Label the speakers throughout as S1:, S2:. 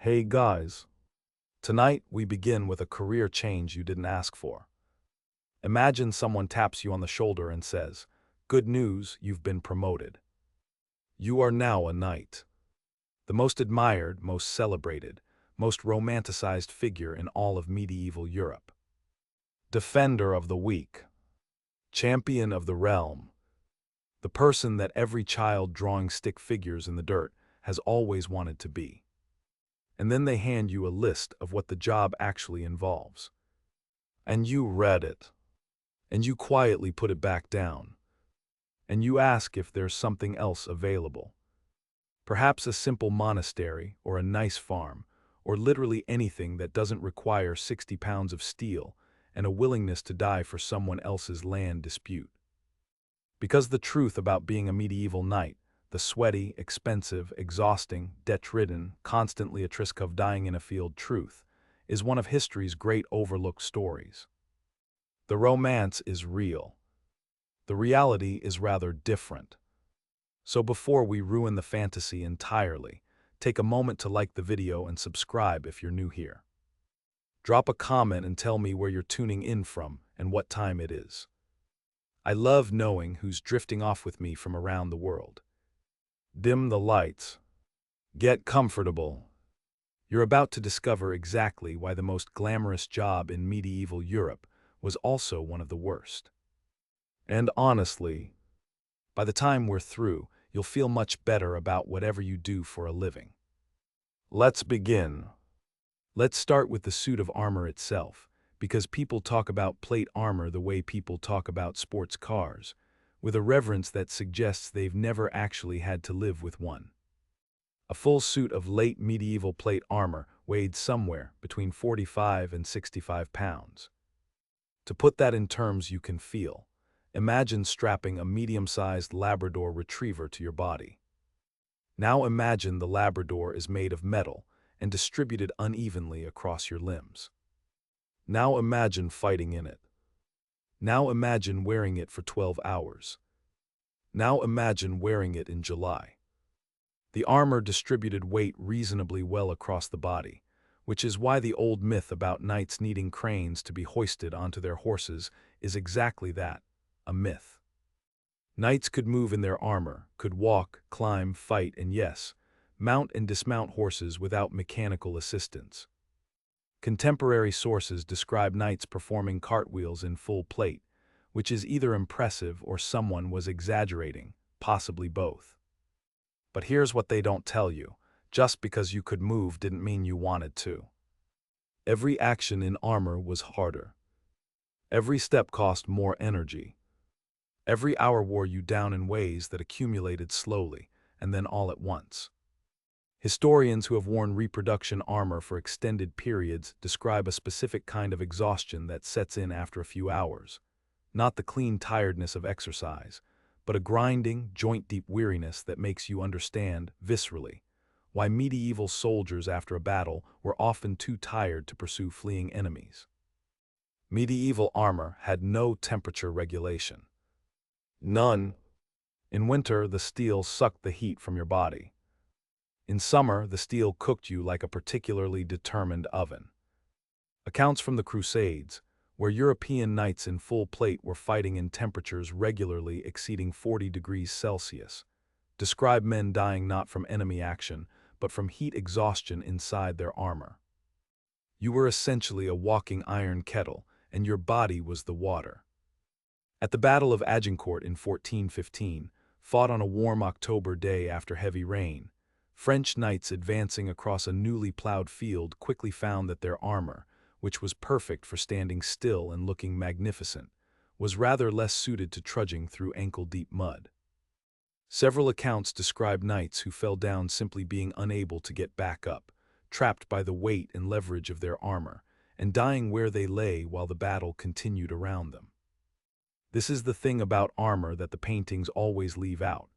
S1: Hey guys, tonight we begin with a career change you didn't ask for. Imagine someone taps you on the shoulder and says, "Good news, you've been promoted. You are now a knight." The most admired, most celebrated, most romanticized figure in all of medieval Europe. Defender of the weak, champion of the realm, the person that every child drawing stick figures in the dirt has always wanted to be. And then they hand you a list of what the job actually involves. And you read it. And you quietly put it back down. And you ask if there's something else available. Perhaps a simple monastery, or a nice farm, or literally anything that doesn't require 60 pounds of steel and a willingness to die for someone else's land dispute. Because the truth about being a medieval knight, the sweaty, expensive, exhausting, debt-ridden, constantly at risk of dying in a field truth, is one of history's great overlooked stories. The romance is real. The reality is rather different. So before we ruin the fantasy entirely, take a moment to like the video and subscribe if you're new here. Drop a comment and tell me where you're tuning in from and what time it is. I love knowing who's drifting off with me from around the world. Dim the lights. Get comfortable. You're about to discover exactly why the most glamorous job in medieval Europe was also one of the worst. And honestly, by the time we're through, you'll feel much better about whatever you do for a living. Let's begin. Let's start with the suit of armor itself, because people talk about plate armor the way people talk about sports cars, with a reverence that suggests they've never actually had to live with one. A full suit of late medieval plate armor weighed somewhere between 45 and 65 pounds. To put that in terms you can feel, imagine strapping a medium-sized Labrador retriever to your body. Now imagine the Labrador is made of metal and distributed unevenly across your limbs. Now imagine fighting in it. Now imagine wearing it for 12 hours. Now imagine wearing it in July. The armor distributed weight reasonably well across the body, which is why the old myth about knights needing cranes to be hoisted onto their horses is exactly that, a myth. Knights could move in their armor, could walk, climb, fight, and yes, mount and dismount horses without mechanical assistance. Contemporary sources describe knights performing cartwheels in full plate, which is either impressive or someone was exaggerating, possibly both. But here's what they don't tell you. Just because you could move didn't mean you wanted to. Every action in armor was harder. Every step cost more energy. Every hour wore you down in ways that accumulated slowly, and then all at once. Historians who have worn reproduction armor for extended periods describe a specific kind of exhaustion that sets in after a few hours. Not the clean tiredness of exercise, but a grinding, joint-deep weariness that makes you understand, viscerally, why medieval soldiers after a battle were often too tired to pursue fleeing enemies. Medieval armor had no temperature regulation. None. In winter, the steel sucked the heat from your body. In summer, the steel cooked you like a particularly determined oven. Accounts from the Crusades, where European knights in full plate were fighting in temperatures regularly exceeding 40 degrees Celsius, describe men dying not from enemy action, but from heat exhaustion inside their armor. You were essentially a walking iron kettle, and your body was the water. At the Battle of Agincourt in 1415, fought on a warm October day after heavy rain, French knights advancing across a newly plowed field quickly found that their armor, which was perfect for standing still and looking magnificent, was rather less suited to trudging through ankle-deep mud. Several accounts describe knights who fell down simply being unable to get back up, trapped by the weight and leverage of their armor, and dying where they lay while the battle continued around them. This is the thing about armor that the paintings always leave out.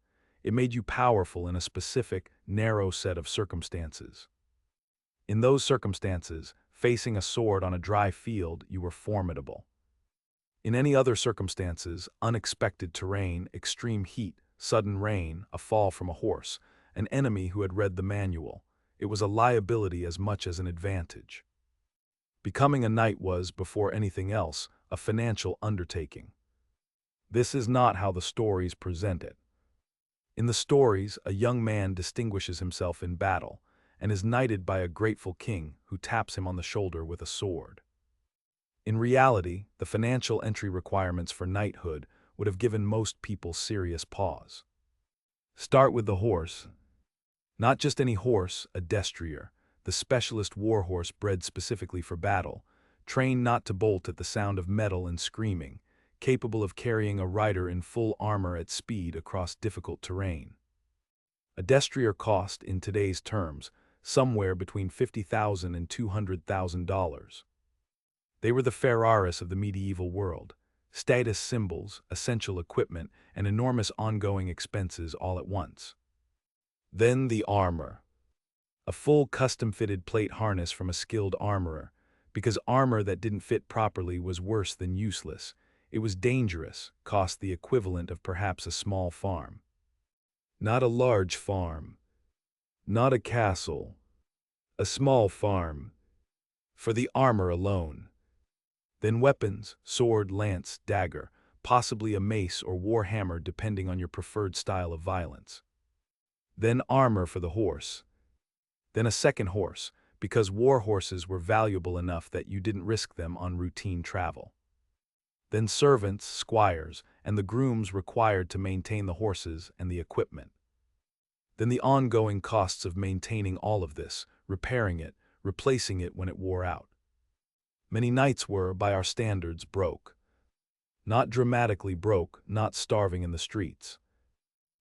S1: It made you powerful in a specific, narrow set of circumstances. In those circumstances, facing a sword on a dry field, you were formidable. In any other circumstances, unexpected terrain, extreme heat, sudden rain, a fall from a horse, an enemy who had read the manual, it was a liability as much as an advantage. Becoming a knight was, before anything else, a financial undertaking. This is not how the stories present it. In the stories, a young man distinguishes himself in battle and is knighted by a grateful king who taps him on the shoulder with a sword. In reality, the financial entry requirements for knighthood would have given most people serious pause. Start with the horse. Not just any horse, a destrier, the specialist war horse bred specifically for battle, trained not to bolt at the sound of metal and screaming, capable of carrying a rider in full armor at speed across difficult terrain. A destrier cost, in today's terms, somewhere between $50,000 and $200,000. They were the Ferraris of the medieval world, status symbols, essential equipment, and enormous ongoing expenses all at once. Then the armor. A full custom-fitted plate harness from a skilled armorer, because armor that didn't fit properly was worse than useless. It was dangerous, cost the equivalent of perhaps a small farm. Not a large farm. Not a castle. A small farm. For the armor alone. Then weapons, sword, lance, dagger, possibly a mace or war hammer depending on your preferred style of violence. Then armor for the horse. Then a second horse, because war horses were valuable enough that you didn't risk them on routine travel. Then servants, squires, and the grooms required to maintain the horses and the equipment. Then the ongoing costs of maintaining all of this, repairing it, replacing it when it wore out. Many knights were, by our standards, broke. Not dramatically broke, not starving in the streets,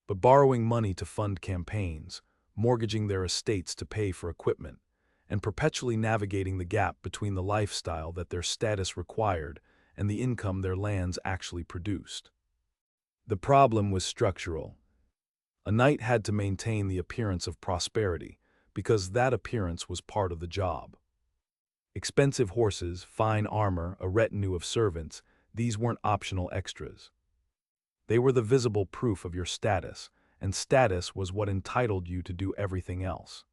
S1: but borrowing money to fund campaigns, mortgaging their estates to pay for equipment, and perpetually navigating the gap between the lifestyle that their status required and the income their lands actually produced. The problem was structural. A knight had to maintain the appearance of prosperity, because that appearance was part of the job. Expensive horses, fine armor, a retinue of servants, these weren't optional extras. They were the visible proof of your status, and status was what entitled you to do everything else.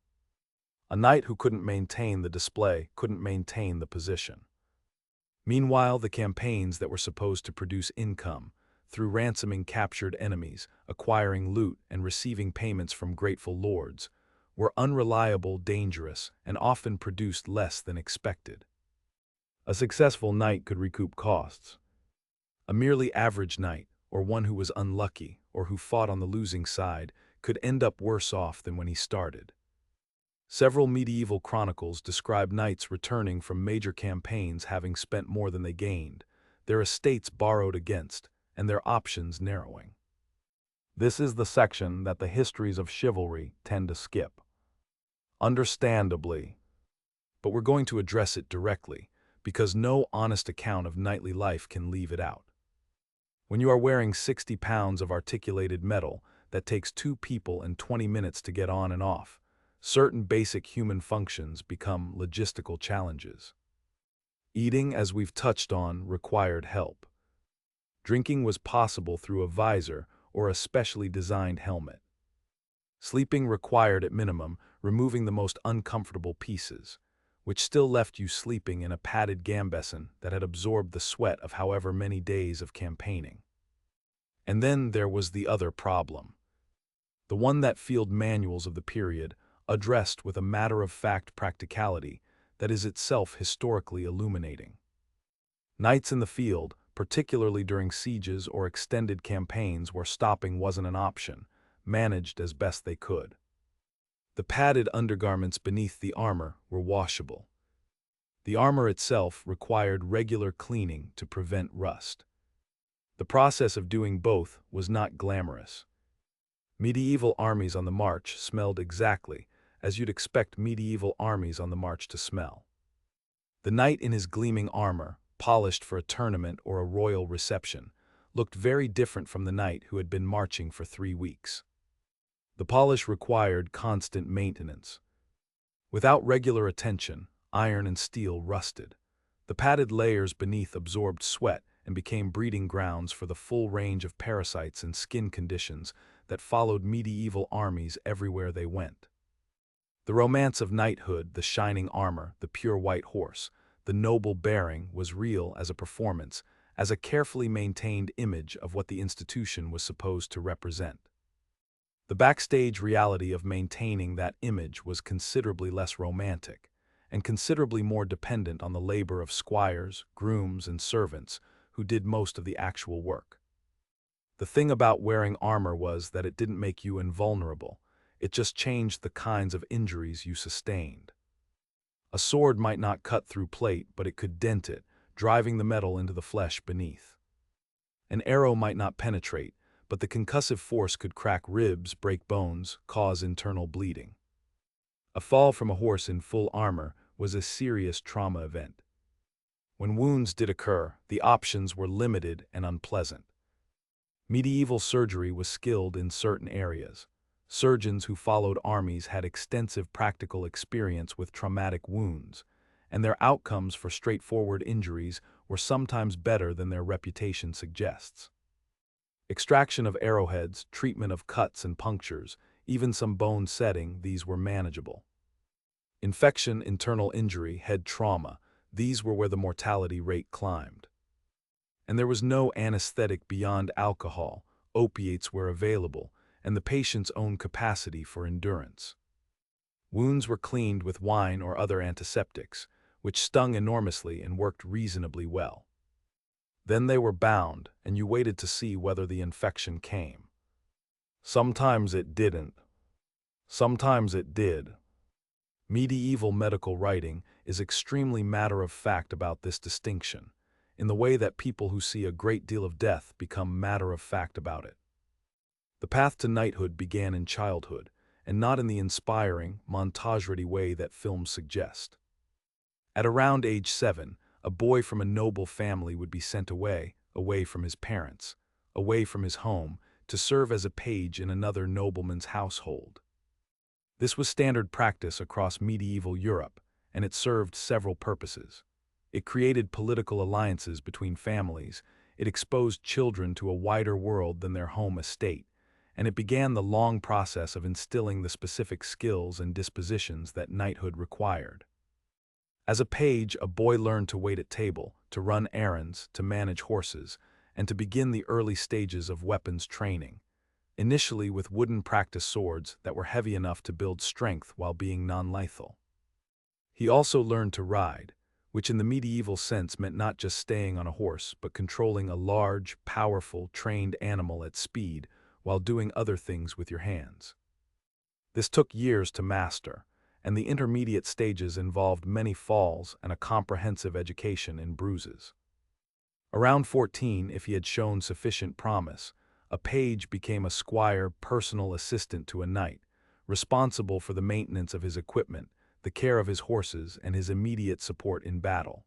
S1: A knight who couldn't maintain the display couldn't maintain the position. Meanwhile, the campaigns that were supposed to produce income, through ransoming captured enemies, acquiring loot, and receiving payments from grateful lords, were unreliable, dangerous, and often produced less than expected. A successful knight could recoup costs. A merely average knight, or one who was unlucky, or who fought on the losing side, could end up worse off than when he started. Several medieval chronicles describe knights returning from major campaigns having spent more than they gained, their estates borrowed against, and their options narrowing. This is the section that the histories of chivalry tend to skip. Understandably. But we're going to address it directly, because no honest account of knightly life can leave it out. When you are wearing 60 pounds of articulated metal that takes 2 people and 20 minutes to get on and off, certain basic human functions become logistical challenges. Eating, as we've touched on, required help. Drinking was possible through a visor or a specially designed helmet. Sleeping required, at minimum, removing the most uncomfortable pieces, which still left you sleeping in a padded gambeson that had absorbed the sweat of however many days of campaigning. And then there was the other problem. The one that field manuals of the period addressed with a matter-of-fact practicality that is itself historically illuminating. Knights in the field, particularly during sieges or extended campaigns where stopping wasn't an option, managed as best they could. The padded undergarments beneath the armor were washable. The armor itself required regular cleaning to prevent rust. The process of doing both was not glamorous. Medieval armies on the march smelled exactly as you'd expect medieval armies on the march to smell. The knight in his gleaming armor, polished for a tournament or a royal reception, looked very different from the knight who had been marching for 3 weeks. The polish required constant maintenance. Without regular attention, iron and steel rusted. The padded layers beneath absorbed sweat and became breeding grounds for the full range of parasites and skin conditions that followed medieval armies everywhere they went. The romance of knighthood, the shining armor, the pure white horse, the noble bearing was real as a performance, as a carefully maintained image of what the institution was supposed to represent. The backstage reality of maintaining that image was considerably less romantic, and considerably more dependent on the labor of squires, grooms, and servants who did most of the actual work. The thing about wearing armor was that it didn't make you invulnerable, it just changed the kinds of injuries you sustained. A sword might not cut through plate, but it could dent it, driving the metal into the flesh beneath. An arrow might not penetrate, but the concussive force could crack ribs, break bones, cause internal bleeding. A fall from a horse in full armor was a serious trauma event. When wounds did occur, the options were limited and unpleasant. Medieval surgery was skilled in certain areas. Surgeons who followed armies had extensive practical experience with traumatic wounds, and their outcomes for straightforward injuries were sometimes better than their reputation suggests. Extraction of arrowheads, treatment of cuts and punctures, even some bone setting, these were manageable. Infection, internal injury, head trauma, these were where the mortality rate climbed. And there was no anesthetic beyond alcohol, opiates were available, and the patient's own capacity for endurance. Wounds were cleaned with wine or other antiseptics, which stung enormously and worked reasonably well. Then they were bound, and you waited to see whether the infection came. Sometimes it didn't. Sometimes it did. Medieval medical writing is extremely matter-of-fact about this distinction, in the way that people who see a great deal of death become matter-of-fact about it. The path to knighthood began in childhood, and not in the inspiring, montage-ready way that films suggest. At around age 7, a boy from a noble family would be sent away from his parents, away from his home, to serve as a page in another nobleman's household. This was standard practice across medieval Europe, and it served several purposes. It created political alliances between families, it exposed children to a wider world than their home estate, and it began the long process of instilling the specific skills and dispositions that knighthood required. As a page, a boy learned to wait at table, to run errands, to manage horses, and to begin the early stages of weapons training, initially with wooden practice swords that were heavy enough to build strength while being non-lethal. He also learned to ride, which in the medieval sense meant not just staying on a horse, but controlling a large, powerful, trained animal at speed while doing other things with your hands. This took years to master, and the intermediate stages involved many falls and a comprehensive education in bruises. Around 14, if he had shown sufficient promise, a page became a squire, personal assistant to a knight, responsible for the maintenance of his equipment, the care of his horses, and his immediate support in battle.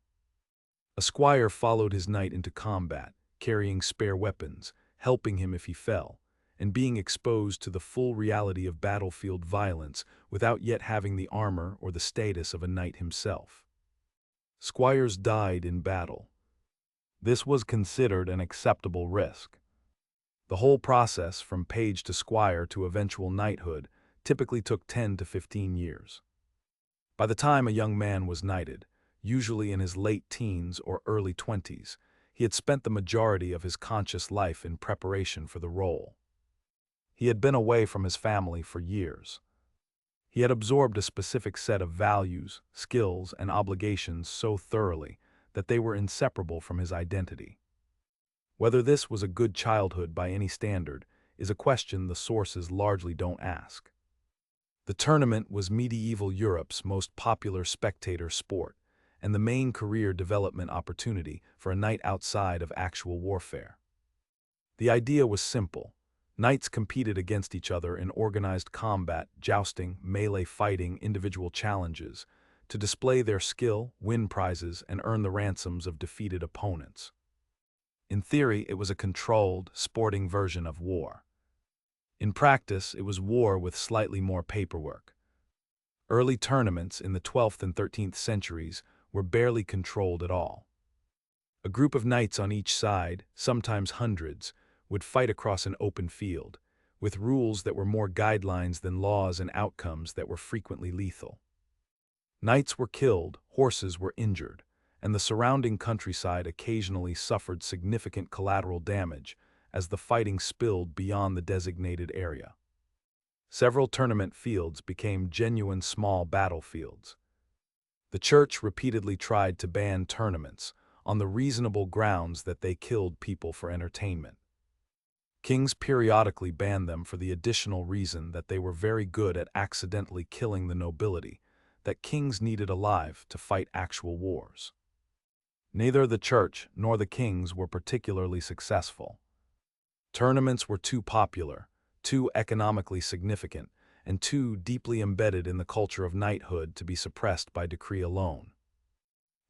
S1: A squire followed his knight into combat, carrying spare weapons, helping him if he fell, and being exposed to the full reality of battlefield violence without yet having the armor or the status of a knight himself. Squires died in battle. This was considered an acceptable risk. The whole process, from page to squire to eventual knighthood, typically took 10 to 15 years. By the time a young man was knighted, usually in his late teens or early 20s, he had spent the majority of his conscious life in preparation for the role. He had been away from his family for years. He had absorbed a specific set of values, skills, and obligations so thoroughly that they were inseparable from his identity. Whether this was a good childhood by any standard is a question the sources largely don't ask. The tournament was medieval Europe's most popular spectator sport, and the main career development opportunity for a knight outside of actual warfare. The idea was simple. Knights competed against each other in organized combat, jousting, melee fighting, individual challenges, to display their skill, win prizes, and earn the ransoms of defeated opponents. In theory, it was a controlled, sporting version of war. In practice, it was war with slightly more paperwork. Early tournaments in the 12th and 13th centuries were barely controlled at all. A group of knights on each side, sometimes hundreds, would fight across an open field, with rules that were more guidelines than laws and outcomes that were frequently lethal. Knights were killed, horses were injured, and the surrounding countryside occasionally suffered significant collateral damage as the fighting spilled beyond the designated area. Several tournament fields became genuine small battlefields. The church repeatedly tried to ban tournaments on the reasonable grounds that they killed people for entertainment. Kings periodically banned them for the additional reason that they were very good at accidentally killing the nobility that kings needed alive to fight actual wars. Neither the church nor the kings were particularly successful. Tournaments were too popular, too economically significant, and too deeply embedded in the culture of knighthood to be suppressed by decree alone.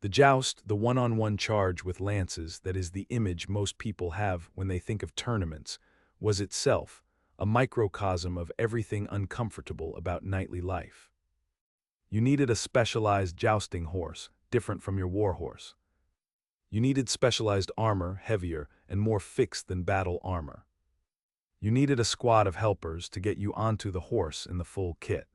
S1: The joust, the one-on-one charge with lances that is the image most people have when they think of tournaments, was itself a microcosm of everything uncomfortable about knightly life. You needed a specialized jousting horse, different from your war horse. You needed specialized armor, heavier and more fixed than battle armor. You needed a squad of helpers to get you onto the horse in the full kit.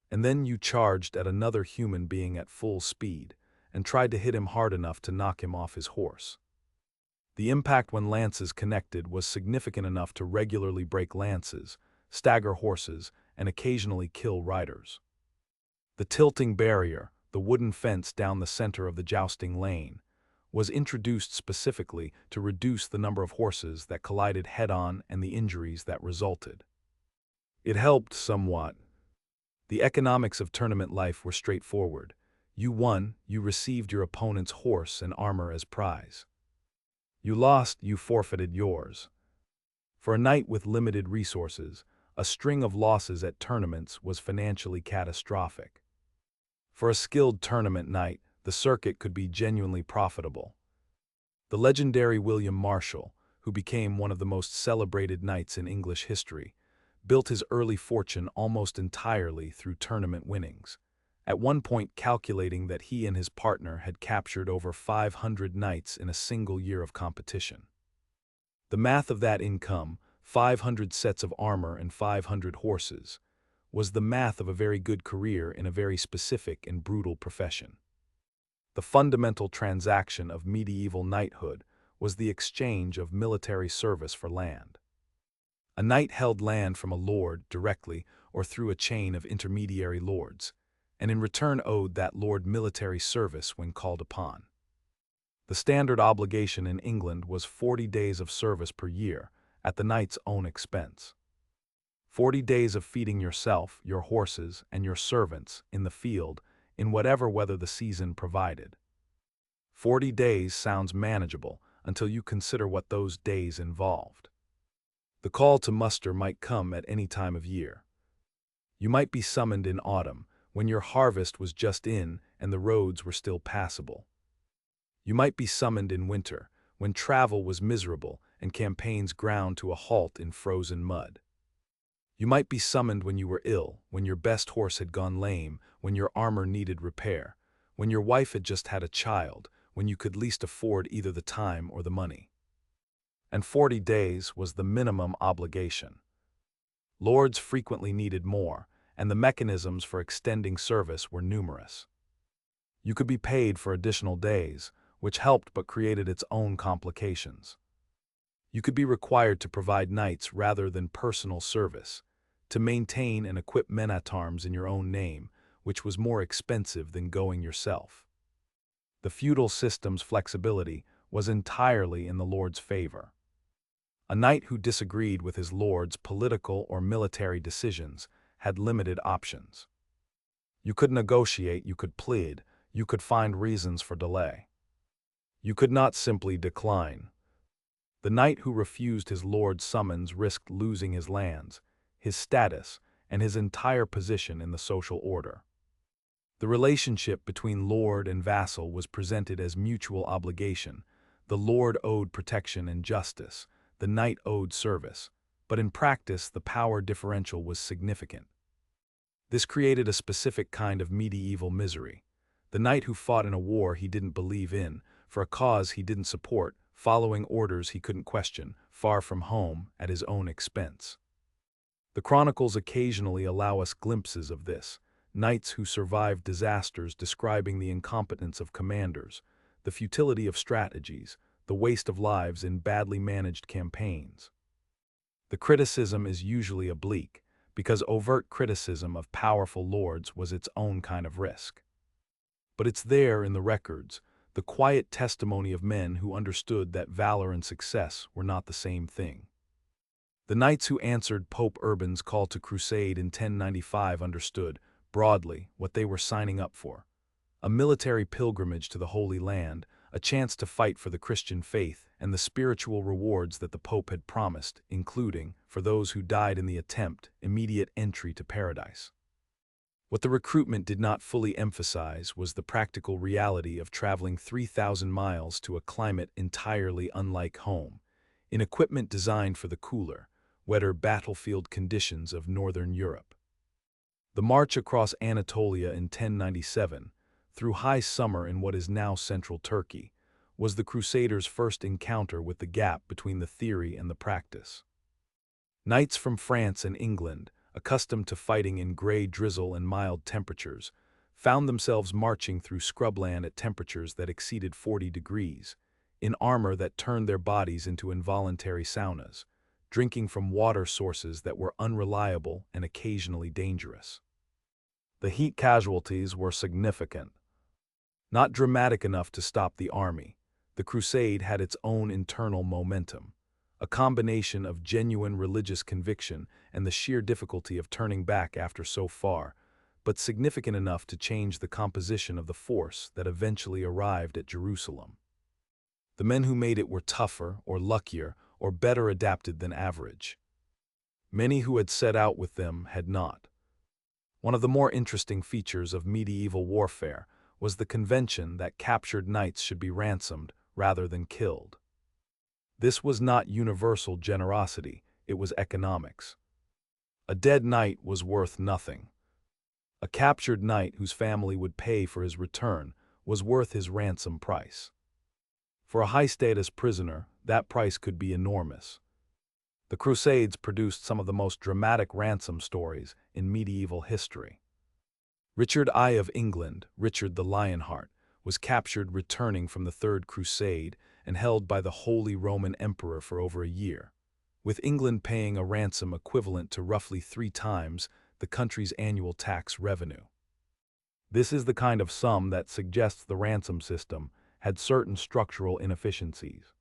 S1: And then you charged at another human being at full speed and tried to hit him hard enough to knock him off his horse. The impact when lances connected was significant enough to regularly break lances, stagger horses, and occasionally kill riders. The tilting barrier, the wooden fence down the center of the jousting lane, was introduced specifically to reduce the number of horses that collided head-on and the injuries that resulted. It helped somewhat. The economics of tournament life were straightforward. You won, you received your opponent's horse and armor as prize. You lost, you forfeited yours. For a knight with limited resources, a string of losses at tournaments was financially catastrophic. For a skilled tournament knight, the circuit could be genuinely profitable. The legendary William Marshall, who became one of the most celebrated knights in English history, built his early fortune almost entirely through tournament winnings, at one point calculating that he and his partner had captured over 500 knights in a single year of competition. The math of that income, 500 sets of armor and 500 horses, was the math of a very good career in a very specific and brutal profession. The fundamental transaction of medieval knighthood was the exchange of military service for land. A knight held land from a lord directly or through a chain of intermediary lords, and in return owed that lord military service when called upon. The standard obligation in England was 40 days of service per year, at the knight's own expense. 40 days of feeding yourself, your horses, and your servants in the field, in whatever weather the season provided. 40 days sounds manageable until you consider what those days involved. The call to muster might come at any time of year. You might be summoned in autumn, when your harvest was just in and the roads were still passable. You might be summoned in winter, when travel was miserable and campaigns ground to a halt in frozen mud. You might be summoned when you were ill, when your best horse had gone lame, when your armor needed repair, when your wife had just had a child, when you could least afford either the time or the money. And 40 days was the minimum obligation. Lords frequently needed more, and the mechanisms for extending service were numerous. You could be paid for additional days, which helped but created its own complications. You could be required to provide knights rather than personal service, to maintain and equip men-at-arms in your own name, which was more expensive than going yourself. The feudal system's flexibility was entirely in the lord's favor. A knight who disagreed with his lord's political or military decisions had limited options. You could negotiate, you could plead, you could find reasons for delay. You could not simply decline. The knight who refused his lord's summons risked losing his lands, his status, and his entire position in the social order. The relationship between lord and vassal was presented as mutual obligation. The lord owed protection and justice, the knight owed service, but in practice the power differential was significant. This created a specific kind of medieval misery. The knight who fought in a war he didn't believe in, for a cause he didn't support, following orders he couldn't question, far from home, at his own expense. The chronicles occasionally allow us glimpses of this, knights who survived disasters describing the incompetence of commanders, the futility of strategies, the waste of lives in badly managed campaigns. The criticism is usually oblique, because overt criticism of powerful lords was its own kind of risk. But it's there in the records, the quiet testimony of men who understood that valor and success were not the same thing. The knights who answered Pope Urban's call to crusade in 1095 understood, broadly, what they were signing up for: a military pilgrimage to the Holy Land, a chance to fight for the Christian faith, and the spiritual rewards that the Pope had promised, including, for those who died in the attempt, immediate entry to paradise. What the recruitment did not fully emphasize was the practical reality of traveling 3,000 miles to a climate entirely unlike home, in equipment designed for the cooler, wetter battlefield conditions of northern Europe. The march across Anatolia in 1097, through high summer in what is now central Turkey, was the Crusaders' first encounter with the gap between the theory and the practice. Knights from France and England, accustomed to fighting in gray drizzle and mild temperatures, found themselves marching through scrubland at temperatures that exceeded 40 degrees, in armor that turned their bodies into involuntary saunas, drinking from water sources that were unreliable and occasionally dangerous. The heat casualties were significant. Not dramatic enough to stop the army, the crusade had its own internal momentum, a combination of genuine religious conviction and the sheer difficulty of turning back after so far, but significant enough to change the composition of the force that eventually arrived at Jerusalem. The men who made it were tougher, or luckier, or better adapted than average. Many who had set out with them had not. One of the more interesting features of medieval warfare was the convention that captured knights should be ransomed rather than killed. This was not universal generosity, it was economics. A dead knight was worth nothing. A captured knight whose family would pay for his return was worth his ransom price. For a high-status prisoner, that price could be enormous. The Crusades produced some of the most dramatic ransom stories in medieval history. Richard I of England, Richard the Lionheart, was captured returning from the Third Crusade and held by the Holy Roman Emperor for over a year, with England paying a ransom equivalent to roughly 3 times the country's annual tax revenue. This is the kind of sum that suggests the ransom system had certain structural inefficiencies.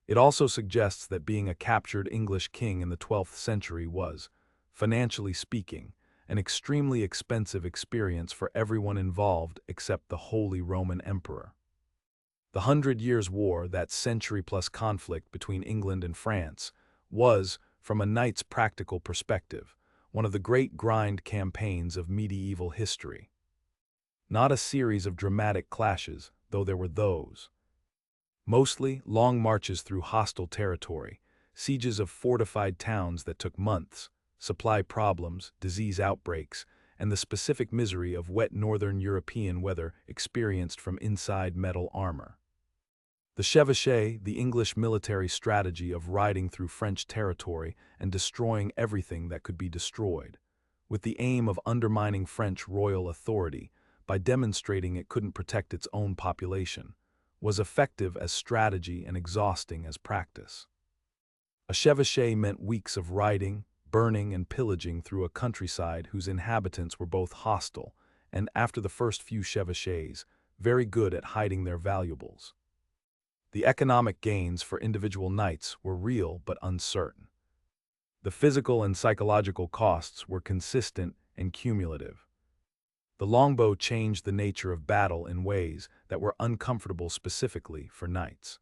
S1: It also suggests that being a captured English king in the 12th century was, financially speaking, an extremely expensive experience for everyone involved except the Holy Roman Emperor. The 100 Years' War, that century-plus conflict between England and France, was, from a knight's practical perspective, one of the great grind campaigns of medieval history. Not a series of dramatic clashes, though there were those. Mostly long marches through hostile territory, sieges of fortified towns that took months, supply problems, disease outbreaks, and the specific misery of wet northern European weather experienced from inside metal armor. The chevauchée, the English military strategy of riding through French territory and destroying everything that could be destroyed, with the aim of undermining French royal authority by demonstrating it couldn't protect its own population, was effective as strategy and exhausting as practice. A chevauchée meant weeks of riding, burning, and pillaging through a countryside whose inhabitants were both hostile and, after the first few chevauchées, very good at hiding their valuables. The economic gains for individual knights were real but uncertain. The physical and psychological costs were consistent and cumulative. The longbow changed the nature of battle in ways that were uncomfortable specifically for knights.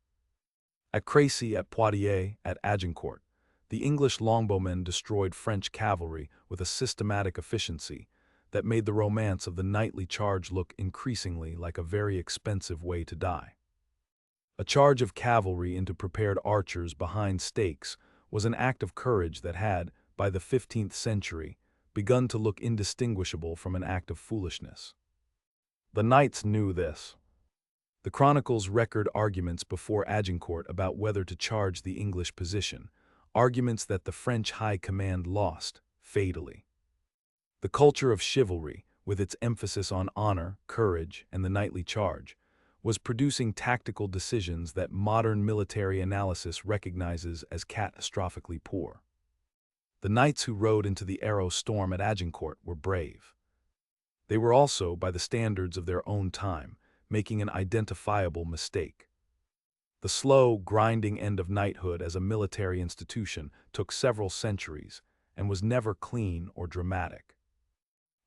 S1: At Crécy, at Poitiers, at Agincourt, the English longbowmen destroyed French cavalry with a systematic efficiency that made the romance of the knightly charge look increasingly like a very expensive way to die. A charge of cavalry into prepared archers behind stakes was an act of courage that had, by the 15th century, begun to look indistinguishable from an act of foolishness. The knights knew this. The chronicles record arguments before Agincourt about whether to charge the English position, arguments that the French high command lost, fatally. The culture of chivalry, with its emphasis on honor, courage, and the knightly charge, was producing tactical decisions that modern military analysis recognizes as catastrophically poor. The knights who rode into the arrow storm at Agincourt were brave. They were also, by the standards of their own time, making an identifiable mistake. The slow, grinding end of knighthood as a military institution took several centuries and was never clean or dramatic.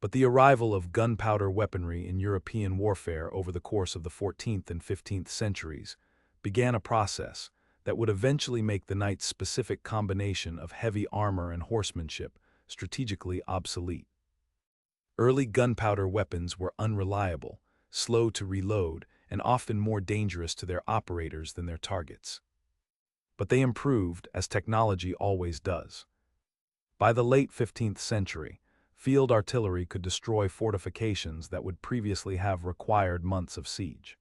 S1: But the arrival of gunpowder weaponry in European warfare over the course of the 14th and 15th centuries began a process that would eventually make the knight's specific combination of heavy armor and horsemanship strategically obsolete. Early gunpowder weapons were unreliable, slow to reload, and often more dangerous to their operators than their targets. But they improved, as technology always does. By the late 15th century, field artillery could destroy fortifications that would previously have required months of siege.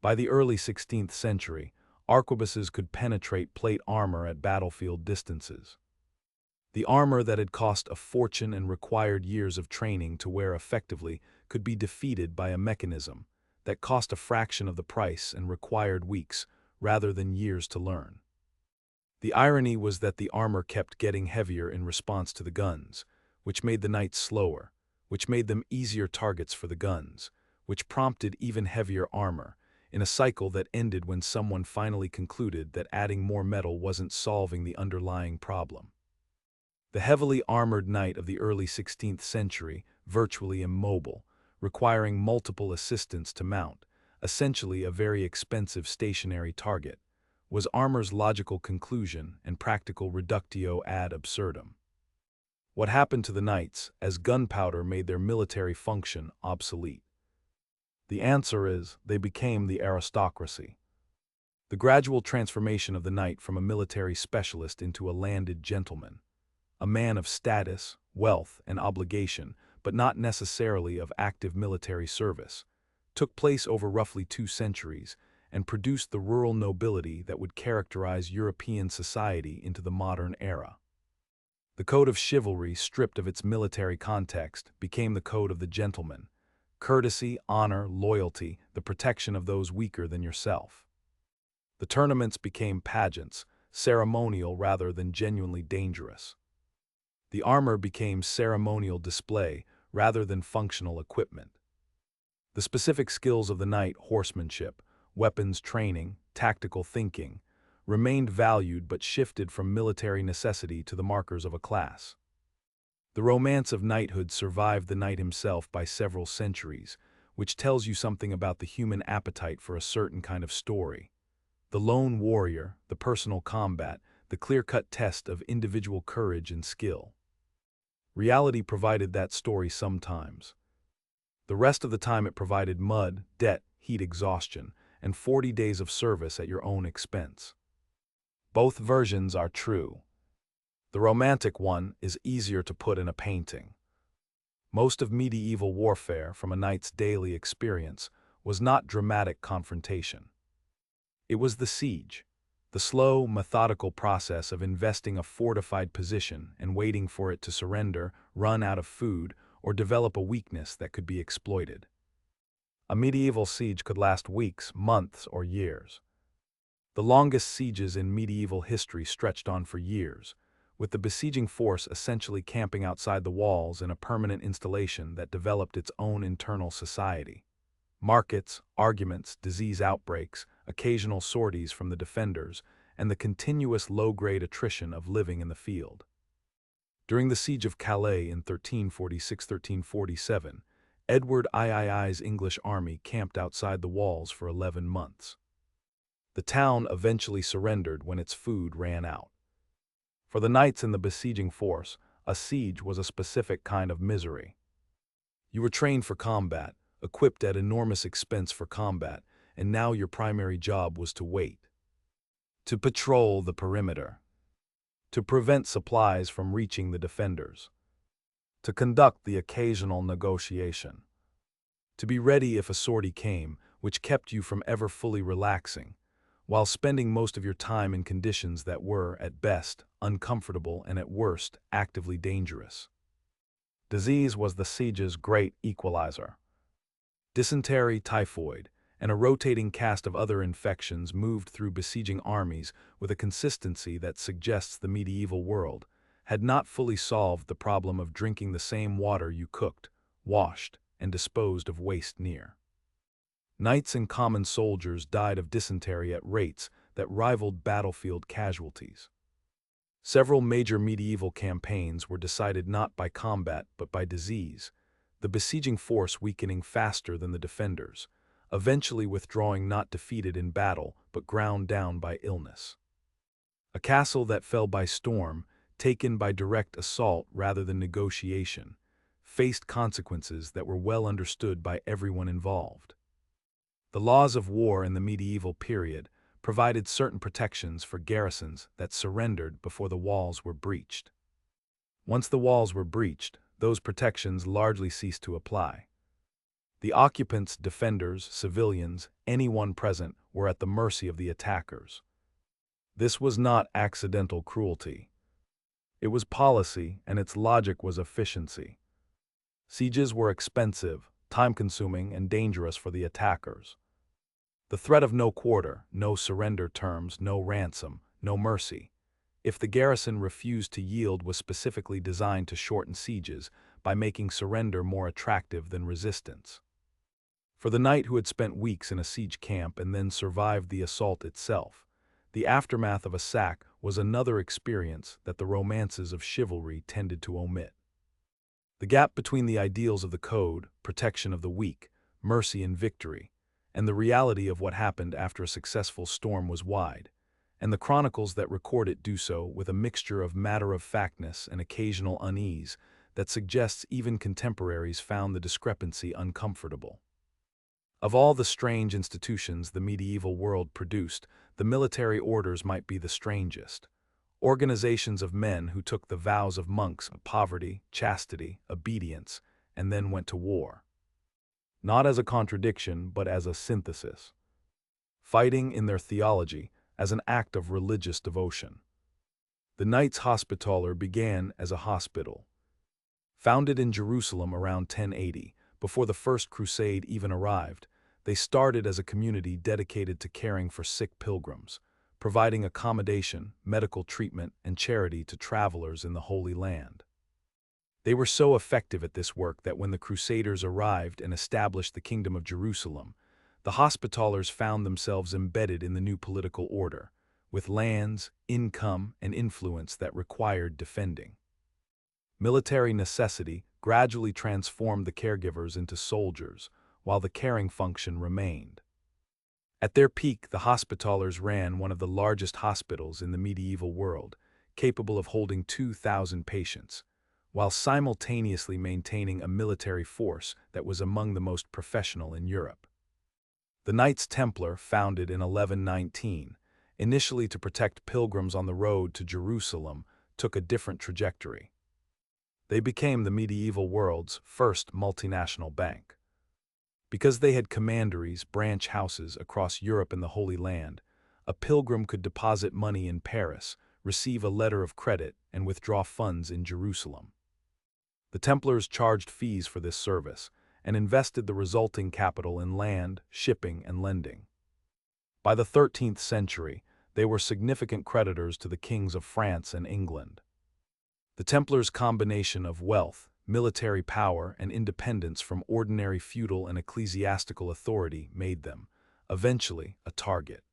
S1: By the early 16th century, arquebuses could penetrate plate armor at battlefield distances. The armor that had cost a fortune and required years of training to wear effectively could be defeated by a mechanism that cost a fraction of the price and required weeks rather than years to learn. The irony was that the armor kept getting heavier in response to the guns, which made the knights slower, which made them easier targets for the guns, which prompted even heavier armor, in a cycle that ended when someone finally concluded that adding more metal wasn't solving the underlying problem. The heavily armored knight of the early 16th century, virtually immobile, requiring multiple assistants to mount, essentially a very expensive stationary target, was armor's logical conclusion and practical reductio ad absurdum. What happened to the knights as gunpowder made their military function obsolete? The answer is, they became the aristocracy. The gradual transformation of the knight from a military specialist into a landed gentleman, a man of status, wealth, and obligation, but not necessarily of active military service, took place over roughly 2 centuries and produced the rural nobility that would characterize European society into the modern era. The code of chivalry, stripped of its military context, became the code of the gentleman: courtesy, honor, loyalty, the protection of those weaker than yourself. The tournaments became pageants, ceremonial rather than genuinely dangerous. The armor became ceremonial display rather than functional equipment. The specific skills of the knight, horsemanship, weapons training, tactical thinking, remained valued but shifted from military necessity to the markers of a class. The romance of knighthood survived the knight himself by several centuries, which tells you something about the human appetite for a certain kind of story. The lone warrior, the personal combat, the clear-cut test of individual courage and skill. Reality provided that story sometimes. The rest of the time it provided mud, debt, heat exhaustion, and 40 days of service at your own expense. Both versions are true. The romantic one is easier to put in a painting. Most of medieval warfare, from a knight's daily experience, was not dramatic confrontation. It was the siege, the slow, methodical process of investing a fortified position and waiting for it to surrender, run out of food, or develop a weakness that could be exploited. A medieval siege could last weeks, months, or years. The longest sieges in medieval history stretched on for years, with the besieging force essentially camping outside the walls in a permanent installation that developed its own internal society. Markets, arguments, disease outbreaks, occasional sorties from the defenders, and the continuous low-grade attrition of living in the field. During the Siege of Calais in 1346–1347, Edward III's English army camped outside the walls for 11 months. The town eventually surrendered when its food ran out. For the knights in the besieging force, a siege was a specific kind of misery. You were trained for combat, equipped at enormous expense for combat, and now your primary job was to wait. To patrol the perimeter. To prevent supplies from reaching the defenders. To conduct the occasional negotiation. To be ready if a sortie came, which kept you from ever fully relaxing, while spending most of your time in conditions that were, at best, uncomfortable and at worst, actively dangerous. Disease was the siege's great equalizer. Dysentery, typhoid, and a rotating cast of other infections moved through besieging armies with a consistency that suggests the medieval world had not fully solved the problem of drinking the same water you cooked, washed, and disposed of waste near. Knights and common soldiers died of dysentery at rates that rivaled battlefield casualties. Several major medieval campaigns were decided not by combat but by disease, the besieging force weakening faster than the defenders, eventually withdrawing not defeated in battle but ground down by illness. A castle that fell by storm, taken by direct assault rather than negotiation, faced consequences that were well understood by everyone involved. The laws of war in the medieval period provided certain protections for garrisons that surrendered before the walls were breached. Once the walls were breached, those protections largely ceased to apply. The occupants, defenders, civilians, anyone present were at the mercy of the attackers. This was not accidental cruelty. It was policy, and its logic was efficiency. Sieges were expensive, time-consuming, and dangerous for the attackers. The threat of no quarter, no surrender terms, no ransom, no mercy. If the garrison refused to yield was specifically designed to shorten sieges by making surrender more attractive than resistance. For the knight who had spent weeks in a siege camp and then survived the assault itself, the aftermath of a sack was another experience that the romances of chivalry tended to omit. The gap between the ideals of the code, protection of the weak, mercy and victory, and the reality of what happened after a successful storm was wide, and the chronicles that record it do so with a mixture of matter-of-factness and occasional unease that suggests even contemporaries found the discrepancy uncomfortable. Of all the strange institutions the medieval world produced, the military orders might be the strangest. Organizations of men who took the vows of monks of poverty, chastity, obedience, and then went to war. Not as a contradiction, but as a synthesis. Fighting in their theology as an act of religious devotion. The Knights Hospitaller began as a hospital. Founded in Jerusalem around 1080, before the First Crusade even arrived, they started as a community dedicated to caring for sick pilgrims, providing accommodation, medical treatment, and charity to travelers in the Holy Land. They were so effective at this work that when the Crusaders arrived and established the Kingdom of Jerusalem, the Hospitallers found themselves embedded in the new political order, with lands, income, and influence that required defending. Military necessity gradually transformed the caregivers into soldiers, while the caring function remained. At their peak, the Hospitallers ran one of the largest hospitals in the medieval world, capable of holding 2,000 patients, while simultaneously maintaining a military force that was among the most professional in Europe. The Knights Templar, founded in 1119, initially to protect pilgrims on the road to Jerusalem, took a different trajectory. They became the medieval world's first multinational bank. Because they had commanderies, branch houses across Europe and the Holy Land, a pilgrim could deposit money in Paris, receive a letter of credit, and withdraw funds in Jerusalem. The Templars charged fees for this service and invested the resulting capital in land, shipping, and lending. By the 13th century, they were significant creditors to the kings of France and England. The Templars' combination of wealth, military power, and independence from ordinary feudal and ecclesiastical authority made them, eventually, a target.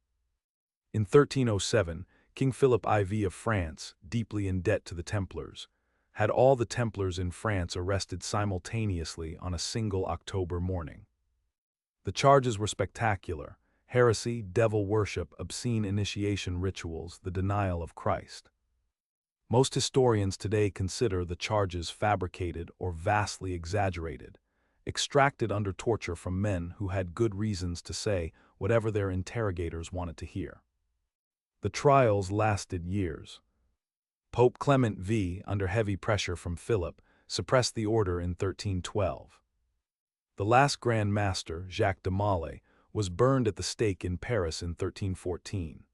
S1: In 1307, King Philip IV of France, deeply in debt to the Templars, had all the Templars in France arrested simultaneously on a single October morning. The charges were spectacular: heresy, devil worship, obscene initiation rituals, the denial of Christ. Most historians today consider the charges fabricated or vastly exaggerated, extracted under torture from men who had good reasons to say whatever their interrogators wanted to hear. The trials lasted years. Pope Clement V, under heavy pressure from Philip, suppressed the order in 1312. The last Grand Master, Jacques de Molay, was burned at the stake in Paris in 1314.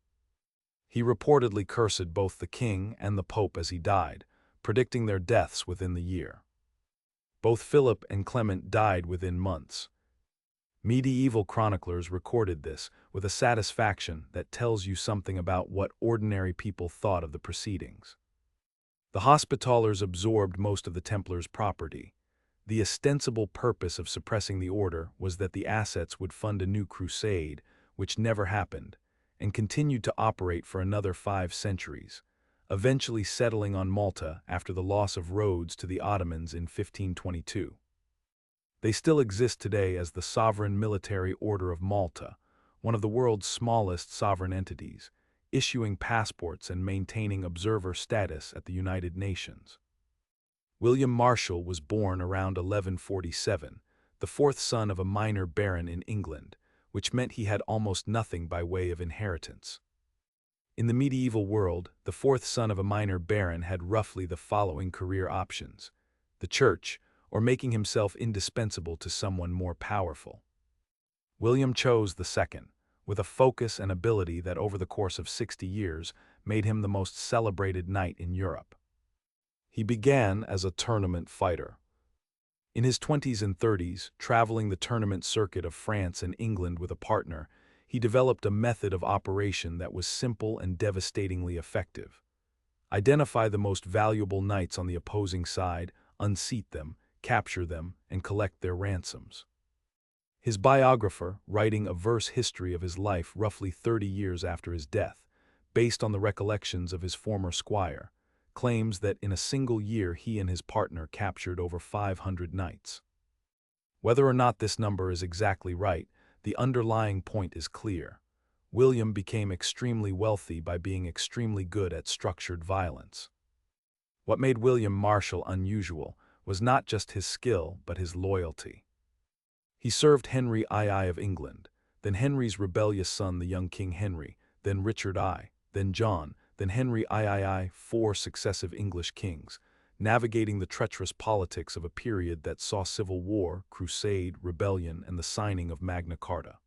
S1: He reportedly cursed both the king and the pope as he died, predicting their deaths within the year. Both Philip and Clement died within months. Medieval chroniclers recorded this with a satisfaction that tells you something about what ordinary people thought of the proceedings. The Hospitallers absorbed most of the Templars' property. The ostensible purpose of suppressing the order was that the assets would fund a new crusade, which never happened, and continued to operate for another 5 centuries, eventually settling on Malta after the loss of Rhodes to the Ottomans in 1522. They still exist today as the Sovereign Military Order of Malta, one of the world's smallest sovereign entities, issuing passports and maintaining observer status at the United Nations. William Marshal was born around 1147, the 4th son of a minor baron in England, which meant he had almost nothing by way of inheritance. In the medieval world, the 4th son of a minor baron had roughly the following career options: the church, or making himself indispensable to someone more powerful. William chose the second, with a focus and ability that over the course of 60 years made him the most celebrated knight in Europe. He began as a tournament fighter. In his 20s and 30s, traveling the tournament circuit of France and England with a partner, he developed a method of operation that was simple and devastatingly effective. Identify the most valuable knights on the opposing side, unseat them, capture them, and collect their ransoms. His biographer, writing a verse history of his life roughly 30 years after his death, based on the recollections of his former squire, claims that in a single year he and his partner captured over 500 knights. Whether or not this number is exactly right, the underlying point is clear. William became extremely wealthy by being extremely good at structured violence. What made William Marshal unusual was not just his skill but his loyalty. He served Henry II of England, then Henry's rebellious son the young King Henry, then Richard I, then John, then Henry III, 4 successive English kings, navigating the treacherous politics of a period that saw civil war, crusade, rebellion, and the signing of Magna Carta.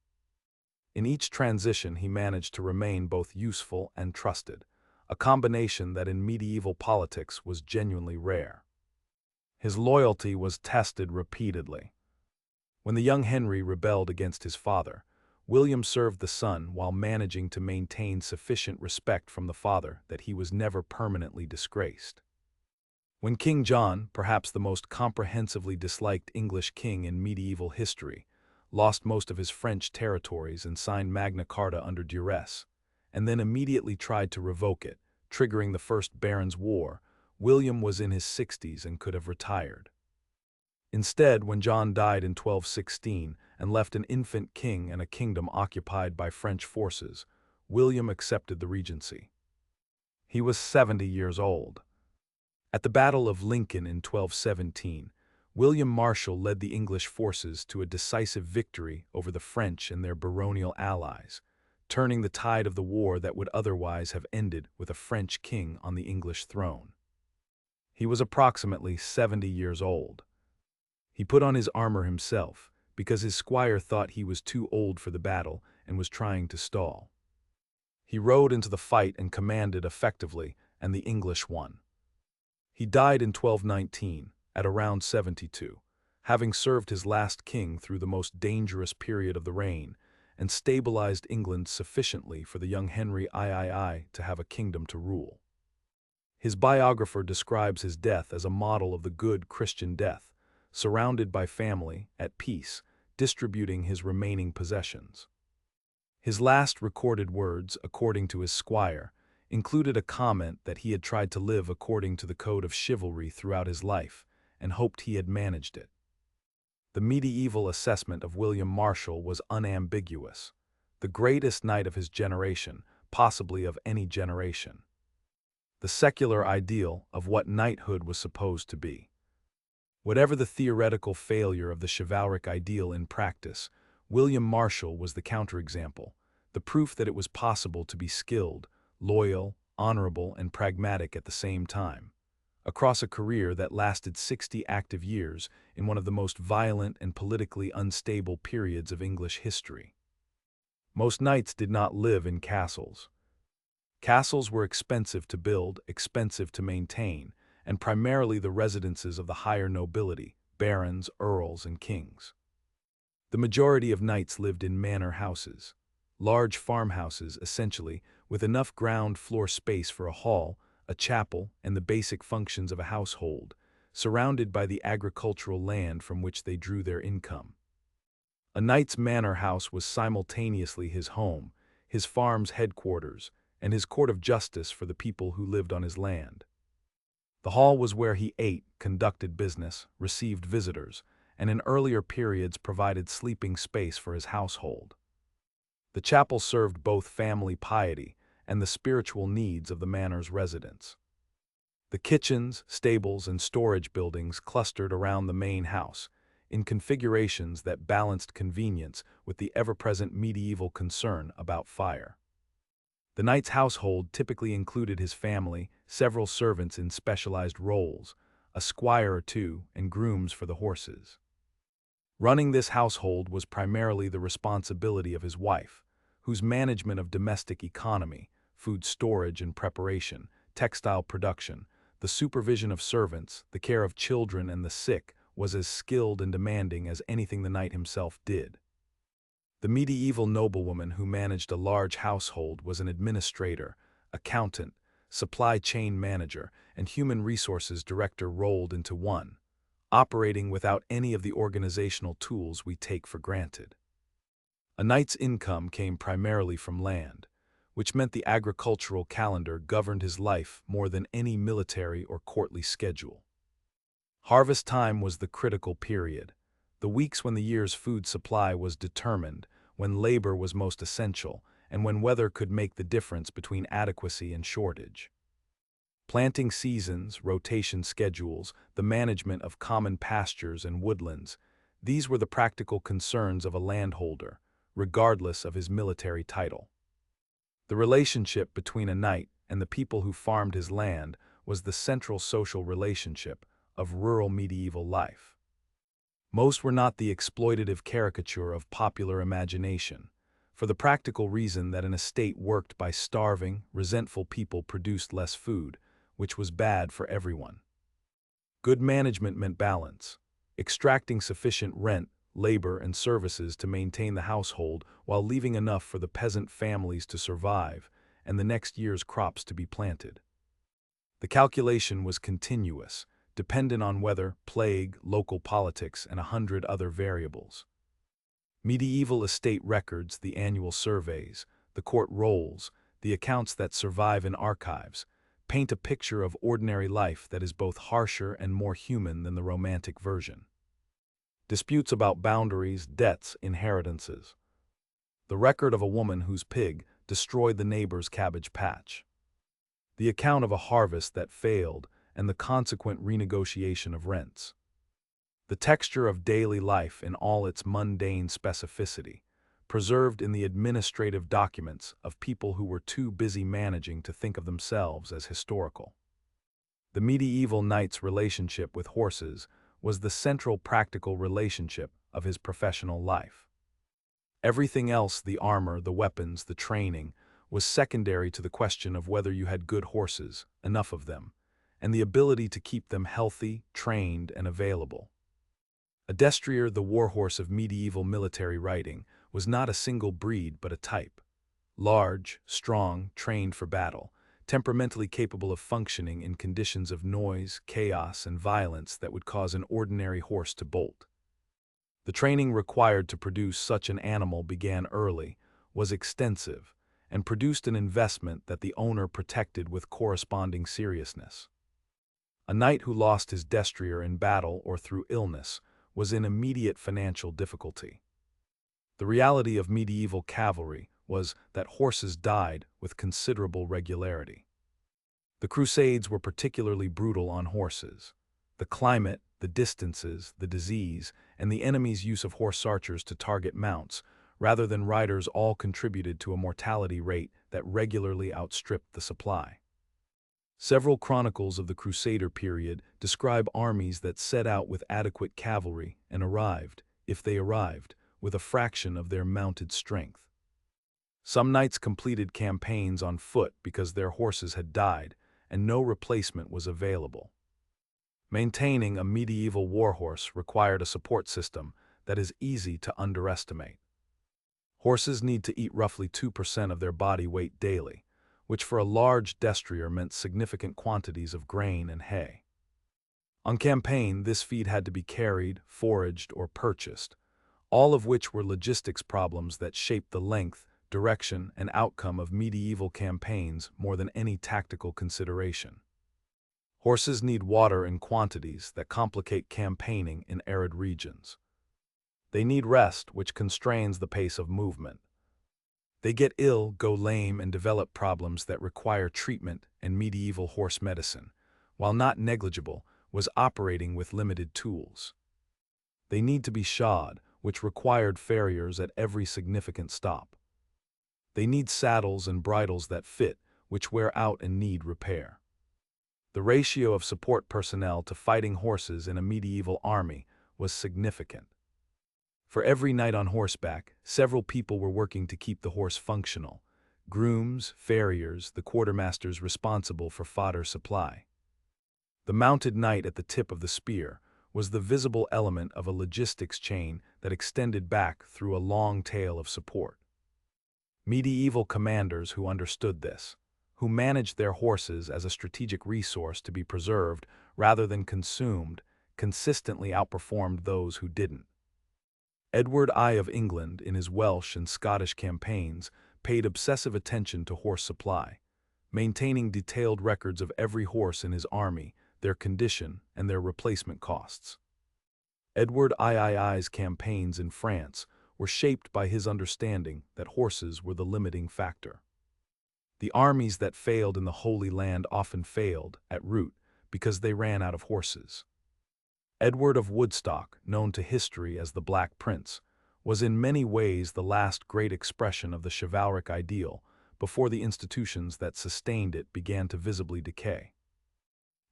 S1: In each transition he managed to remain both useful and trusted, a combination that in medieval politics was genuinely rare. His loyalty was tested repeatedly. When the young Henry rebelled against his father, William served the son while managing to maintain sufficient respect from the father that he was never permanently disgraced. When King John, perhaps the most comprehensively disliked English king in medieval history, lost most of his French territories and signed Magna Carta under duress, and then immediately tried to revoke it, triggering the First Barons' War, William was in his 60s and could have retired. Instead, when John died in 1216 and left an infant king and a kingdom occupied by French forces, William accepted the regency. He was 70 years old. At the Battle of Lincoln in 1217, William Marshal led the English forces to a decisive victory over the French and their baronial allies, turning the tide of the war that would otherwise have ended with a French king on the English throne. He was approximately 70 years old. He put on his armor himself, because his squire thought he was too old for the battle and was trying to stall. He rode into the fight and commanded effectively, and the English won. He died in 1219, at around 72, having served his last king through the most dangerous period of the reign, and stabilized England sufficiently for the young Henry III to have a kingdom to rule. His biographer describes his death as a model of the good Christian death, surrounded by family, at peace, distributing his remaining possessions. His last recorded words, according to his squire, included a comment that he had tried to live according to the code of chivalry throughout his life, and hoped he had managed it. The medieval assessment of William Marshal was unambiguous: the greatest knight of his generation, possibly of any generation. The secular ideal of what knighthood was supposed to be. Whatever the theoretical failure of the chivalric ideal in practice, William Marshal was the counterexample, the proof that it was possible to be skilled, loyal, honorable, and pragmatic at the same time, across a career that lasted 60 active years in one of the most violent and politically unstable periods of English history. Most knights did not live in castles. Castles were expensive to build, expensive to maintain, and primarily the residences of the higher nobility, barons, earls, and kings. The majority of knights lived in manor houses, large farmhouses essentially, with enough ground floor space for a hall, a chapel, and the basic functions of a household, surrounded by the agricultural land from which they drew their income. A knight's manor house was simultaneously his home, his farm's headquarters, and his court of justice for the people who lived on his land. The hall was where he ate, conducted business, received visitors, and in earlier periods provided sleeping space for his household. The chapel served both family piety and the spiritual needs of the manor's residents. The kitchens, stables, and storage buildings clustered around the main house, in configurations that balanced convenience with the ever-present medieval concern about fire. The knight's household typically included his family, several servants in specialized roles, a squire or two, and grooms for the horses. Running this household was primarily the responsibility of his wife, whose management of domestic economy, food storage and preparation, textile production, the supervision of servants, the care of children and the sick was as skilled and demanding as anything the knight himself did. The medieval noblewoman who managed a large household was an administrator, accountant, supply chain manager, and human resources director rolled into one, operating without any of the organizational tools we take for granted. A knight's income came primarily from land, which meant the agricultural calendar governed his life more than any military or courtly schedule. Harvest time was the critical period, the weeks when the year's food supply was determined, when labor was most essential, and when weather could make the difference between adequacy and shortage. Planting seasons, rotation schedules, the management of common pastures and woodlands, these were the practical concerns of a landholder, regardless of his military title. The relationship between a knight and the people who farmed his land was the central social relationship of rural medieval life. Most were not the exploitative caricature of popular imagination, for the practical reason that an estate worked by starving, resentful people produced less food, which was bad for everyone. Good management meant balance, extracting sufficient rent, labor, and services to maintain the household while leaving enough for the peasant families to survive and the next year's crops to be planted. The calculation was continuous, dependent on weather, plague, local politics, and 100 other variables. Medieval estate records, the annual surveys, the court rolls, the accounts that survive in archives, paint a picture of ordinary life that is both harsher and more human than the romantic version. Disputes about boundaries, debts, inheritances. The record of a woman whose pig destroyed the neighbor's cabbage patch. The account of a harvest that failed and the consequent renegotiation of rents. The texture of daily life in all its mundane specificity, preserved in the administrative documents of people who were too busy managing to think of themselves as historical. The medieval knight's relationship with horses was the central practical relationship of his professional life. Everything else, the armor, the weapons, the training, was secondary to the question of whether you had good horses, enough of them, and the ability to keep them healthy, trained, and available. A destrier, the warhorse of medieval military writing, was not a single breed but a type. Large, strong, trained for battle, temperamentally capable of functioning in conditions of noise, chaos, and violence that would cause an ordinary horse to bolt. The training required to produce such an animal began early, was extensive, and produced an investment that the owner protected with corresponding seriousness. A knight who lost his destrier in battle or through illness was in immediate financial difficulty. The reality of medieval cavalry was that horses died with considerable regularity. The Crusades were particularly brutal on horses. The climate, the distances, the disease, and the enemy's use of horse archers to target mounts, rather than riders, all contributed to a mortality rate that regularly outstripped the supply. Several chronicles of the Crusader period describe armies that set out with adequate cavalry and arrived, if they arrived, with a fraction of their mounted strength. Some knights completed campaigns on foot because their horses had died and no replacement was available. Maintaining a medieval warhorse required a support system that is easy to underestimate. Horses need to eat roughly 2% of their body weight daily, which for a large destrier meant significant quantities of grain and hay. On campaign, this feed had to be carried, foraged, or purchased, all of which were logistics problems that shaped the length, direction, and outcome of medieval campaigns more than any tactical consideration. Horses need water in quantities that complicate campaigning in arid regions. They need rest, which constrains the pace of movement. They get ill, go lame, and develop problems that require treatment, and medieval horse medicine, while not negligible, was operating with limited tools. They need to be shod, which required farriers at every significant stop. They need saddles and bridles that fit, which wear out and need repair. The ratio of support personnel to fighting horses in a medieval army was significant. For every knight on horseback, several people were working to keep the horse functional: grooms, farriers, the quartermasters responsible for fodder supply. The mounted knight at the tip of the spear was the visible element of a logistics chain that extended back through a long tail of support. Medieval commanders who understood this, who managed their horses as a strategic resource to be preserved rather than consumed, consistently outperformed those who didn't. Edward I of England, in his Welsh and Scottish campaigns, paid obsessive attention to horse supply, maintaining detailed records of every horse in his army, their condition, and their replacement costs. Edward III's campaigns in France were shaped by his understanding that horses were the limiting factor. The armies that failed in the Holy Land often failed, at root, because they ran out of horses. Edward of Woodstock, known to history as the Black Prince, was in many ways the last great expression of the chivalric ideal before the institutions that sustained it began to visibly decay.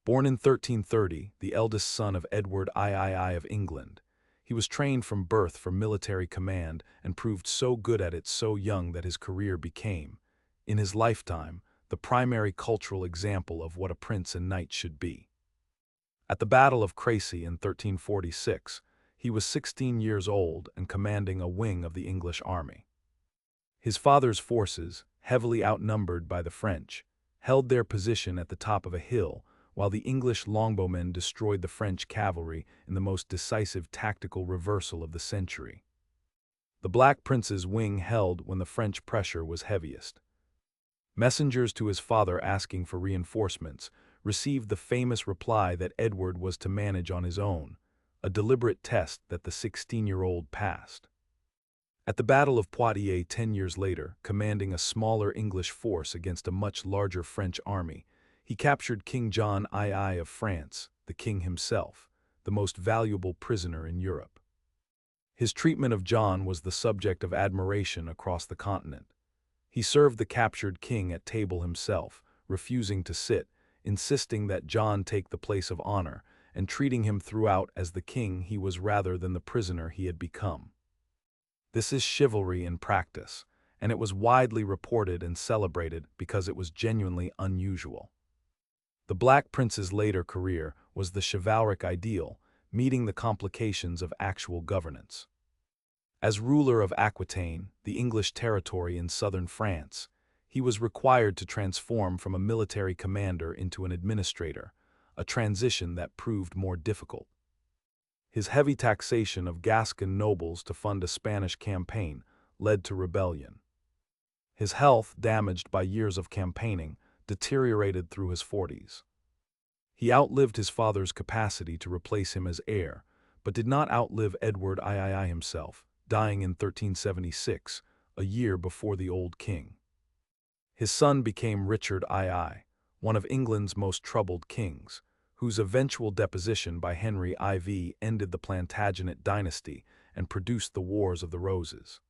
S1: Born in 1330, the eldest son of Edward III of England, he was trained from birth for military command and proved so good at it so young that his career became, in his lifetime, the primary cultural example of what a prince and knight should be. At the Battle of Crecy in 1346, he was 16 years old and commanding a wing of the English army. His father's forces, heavily outnumbered by the French, held their position at the top of a hill while the English longbowmen destroyed the French cavalry in the most decisive tactical reversal of the century. The Black Prince's wing held when the French pressure was heaviest. Messengers to his father asking for reinforcements received the famous reply that Edward was to manage on his own, a deliberate test that the 16-year-old passed. At the Battle of Poitiers 10 years later, commanding a smaller English force against a much larger French army, he captured King John II of France, the king himself, the most valuable prisoner in Europe. His treatment of John was the subject of admiration across the continent. He served the captured king at table himself, refusing to sit, insisting that John take the place of honor, and treating him throughout as the king he was rather than the prisoner he had become. This is chivalry in practice, and it was widely reported and celebrated because it was genuinely unusual. The Black Prince's later career was the chivalric ideal, meeting the complications of actual governance. As ruler of Aquitaine, the English territory in southern France, he was required to transform from a military commander into an administrator, a transition that proved more difficult. His heavy taxation of Gascon nobles to fund a Spanish campaign led to rebellion. His health, damaged by years of campaigning, deteriorated through his 40s. He outlived his father's capacity to replace him as heir, but did not outlive Edward III himself, dying in 1376, a year before the old king. His son became Richard II, one of England's most troubled kings, whose eventual deposition by Henry IV ended the Plantagenet dynasty and produced the Wars of the Roses.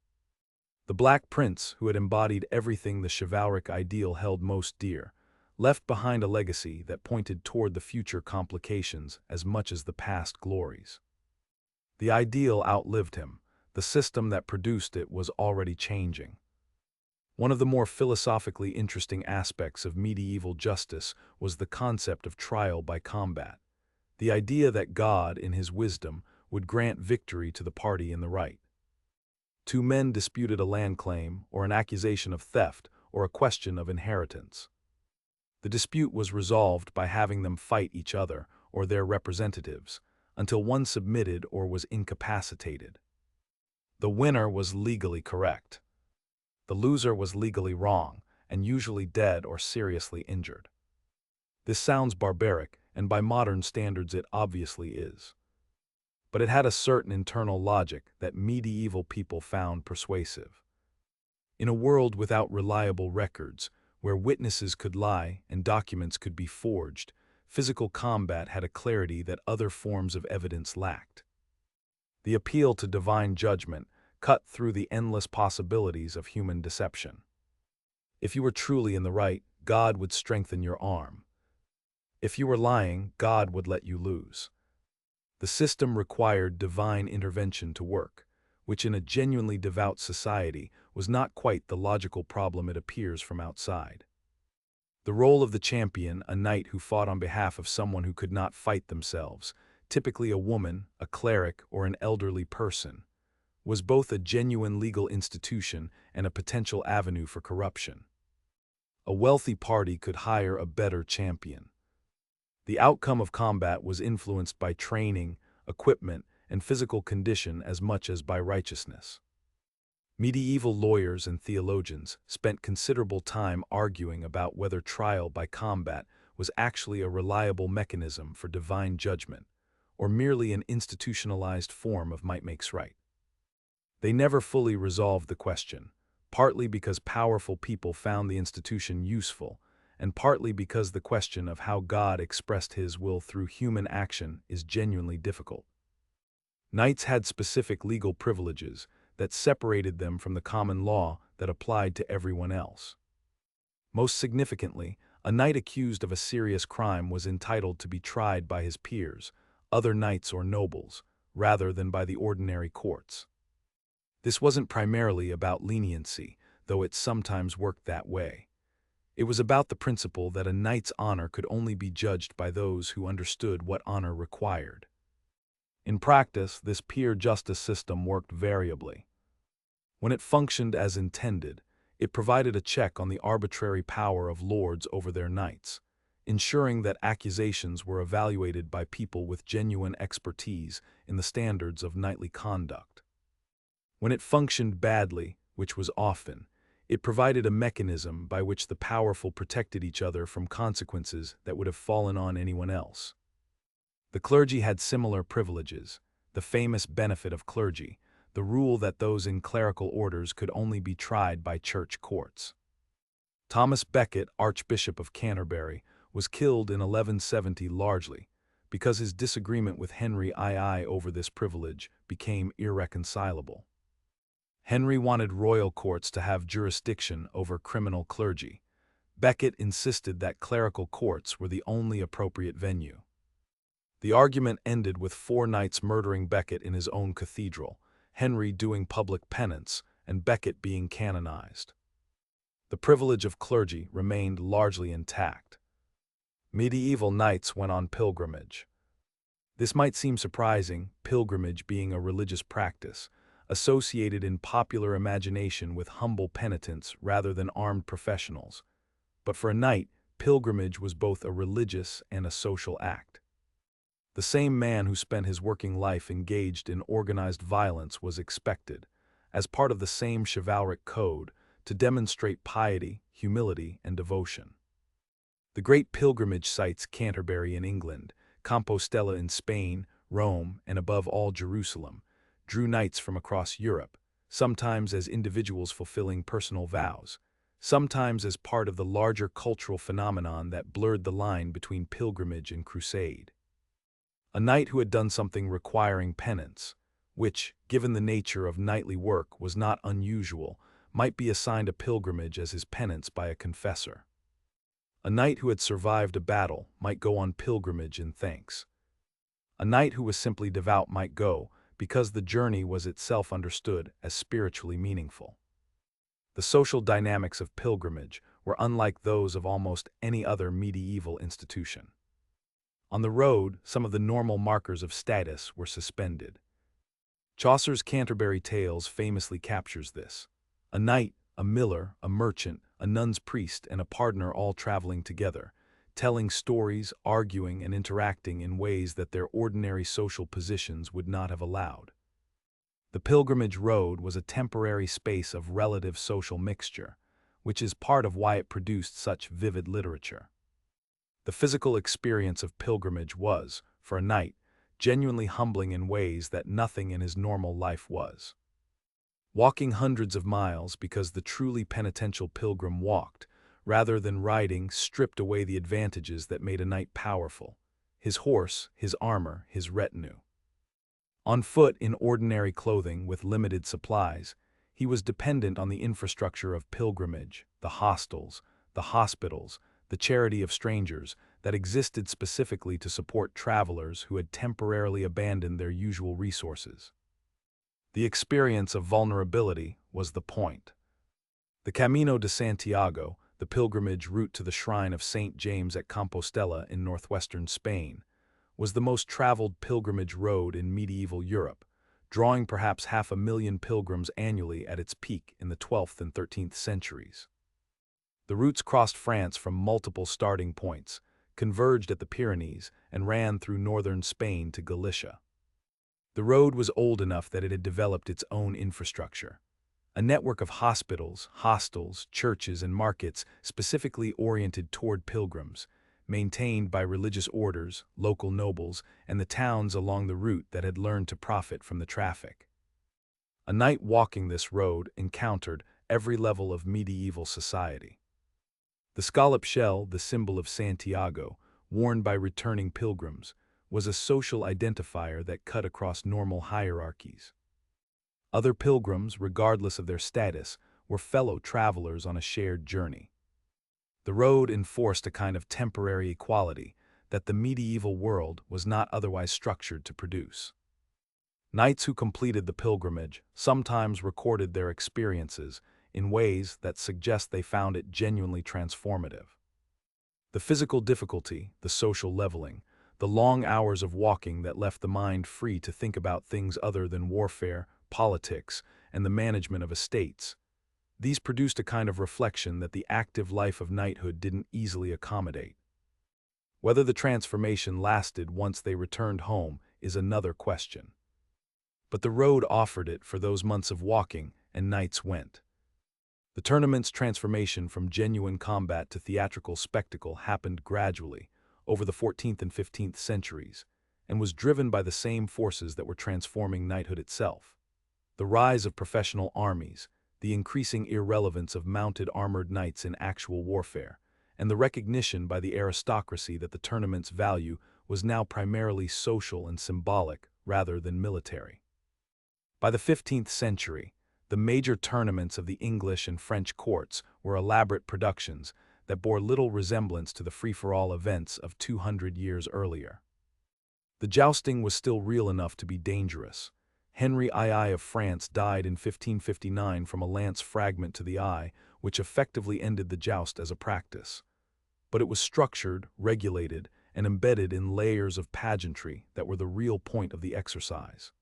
S1: The Black Prince, who had embodied everything the chivalric ideal held most dear, left behind a legacy that pointed toward the future complications as much as the past glories. The ideal outlived him. The system that produced it was already changing. One of the more philosophically interesting aspects of medieval justice was the concept of trial by combat. The idea that God, in his wisdom, would grant victory to the party in the right. Two men disputed a land claim, or an accusation of theft, or a question of inheritance. The dispute was resolved by having them fight each other, or their representatives, until one submitted or was incapacitated. The winner was legally correct. The loser was legally wrong, and usually dead or seriously injured. This sounds barbaric, and by modern standards it obviously is. But it had a certain internal logic that medieval people found persuasive. In a world without reliable records, where witnesses could lie and documents could be forged, physical combat had a clarity that other forms of evidence lacked. The appeal to divine judgment cut through the endless possibilities of human deception. If you were truly in the right, God would strengthen your arm. If you were lying, God would let you lose. The system required divine intervention to work, which in a genuinely devout society was not quite the logical problem it appears from outside. The role of the champion, a knight who fought on behalf of someone who could not fight themselves, typically a woman, a cleric, or an elderly person, was both a genuine legal institution and a potential avenue for corruption. A wealthy party could hire a better champion. The outcome of combat was influenced by training, equipment, and physical condition as much as by righteousness. Medieval lawyers and theologians spent considerable time arguing about whether trial by combat was actually a reliable mechanism for divine judgment, or merely an institutionalized form of might makes right. They never fully resolved the question, partly because powerful people found the institution useful, and partly because the question of how God expressed his will through human action is genuinely difficult. Knights had specific legal privileges that separated them from the common law that applied to everyone else. Most significantly, a knight accused of a serious crime was entitled to be tried by his peers, other knights or nobles, rather than by the ordinary courts. This wasn't primarily about leniency, though it sometimes worked that way. It was about the principle that a knight's honor could only be judged by those who understood what honor required. In practice, this peer justice system worked variably. When it functioned as intended, it provided a check on the arbitrary power of lords over their knights, ensuring that accusations were evaluated by people with genuine expertise in the standards of knightly conduct. When it functioned badly, which was often, it provided a mechanism by which the powerful protected each other from consequences that would have fallen on anyone else. The clergy had similar privileges, the famous benefit of clergy, the rule that those in clerical orders could only be tried by church courts. Thomas Becket, Archbishop of Canterbury, was killed in 1170 largely because his disagreement with Henry II over this privilege became irreconcilable. Henry wanted royal courts to have jurisdiction over criminal clergy. Becket insisted that clerical courts were the only appropriate venue. The argument ended with 4 knights murdering Becket in his own cathedral, Henry doing public penance, and Becket being canonized. The privilege of clergy remained largely intact. Medieval knights went on pilgrimage. This might seem surprising, pilgrimage being a religious practice, associated in popular imagination with humble penitents rather than armed professionals. But for a knight, pilgrimage was both a religious and a social act. The same man who spent his working life engaged in organized violence was expected, as part of the same chivalric code, to demonstrate piety, humility, and devotion. The great pilgrimage sites Canterbury in England, Compostela in Spain, Rome, and above all Jerusalem, drew knights from across Europe, sometimes as individuals fulfilling personal vows, sometimes as part of the larger cultural phenomenon that blurred the line between pilgrimage and crusade. A knight who had done something requiring penance, which, given the nature of knightly work, was not unusual, might be assigned a pilgrimage as his penance by a confessor. A knight who had survived a battle might go on pilgrimage in thanks. A knight who was simply devout might go, because the journey was itself understood as spiritually meaningful. The social dynamics of pilgrimage were unlike those of almost any other medieval institution. On the road, some of the normal markers of status were suspended. Chaucer's Canterbury Tales famously captures this. A knight, a miller, a merchant, a nun's priest, and a pardoner all traveling together, telling stories, arguing, and interacting in ways that their ordinary social positions would not have allowed. The pilgrimage road was a temporary space of relative social mixture, which is part of why it produced such vivid literature. The physical experience of pilgrimage was, for a knight, genuinely humbling in ways that nothing in his normal life was. Walking hundreds of miles because the truly penitential pilgrim walked, rather than riding, stripped away the advantages that made a knight powerful: his horse, his armor, his retinue. On foot, in ordinary clothing with limited supplies, he was dependent on the infrastructure of pilgrimage, the hostels, the hospitals, the charity of strangers, that existed specifically to support travelers who had temporarily abandoned their usual resources. The experience of vulnerability was the point. The Camino de Santiago, the pilgrimage route to the shrine of St. James at Compostela in northwestern Spain, was the most traveled pilgrimage road in medieval Europe, drawing perhaps 500,000 pilgrims annually at its peak in the 12th and 13th centuries. The routes crossed France from multiple starting points, converged at the Pyrenees, and ran through northern Spain to Galicia. The road was old enough that it had developed its own infrastructure. A network of hospitals, hostels, churches, and markets specifically oriented toward pilgrims, maintained by religious orders, local nobles, and the towns along the route that had learned to profit from the traffic. A knight walking this road encountered every level of medieval society. The scallop shell, the symbol of Santiago, worn by returning pilgrims, was a social identifier that cut across normal hierarchies. Other pilgrims, regardless of their status, were fellow travelers on a shared journey. The road enforced a kind of temporary equality that the medieval world was not otherwise structured to produce. Knights who completed the pilgrimage sometimes recorded their experiences in ways that suggest they found it genuinely transformative. The physical difficulty, the social leveling, the long hours of walking that left the mind free to think about things other than warfare, politics, and the management of estates. These produced a kind of reflection that the active life of knighthood didn't easily accommodate. Whether the transformation lasted once they returned home is another question. But the road offered it for those months of walking, and knights went. The tournament's transformation from genuine combat to theatrical spectacle happened gradually, over the 14th and 15th centuries, and was driven by the same forces that were transforming knighthood itself. The rise of professional armies, the increasing irrelevance of mounted armored knights in actual warfare, and the recognition by the aristocracy that the tournament's value was now primarily social and symbolic rather than military. By the 15th century, the major tournaments of the English and French courts were elaborate productions that bore little resemblance to the free-for-all events of 200 years earlier. The jousting was still real enough to be dangerous. Henry II of France died in 1559 from a lance fragment to the eye, which effectively ended the joust as a practice. But it was structured, regulated, and embedded in layers of pageantry that were the real point of the exercise.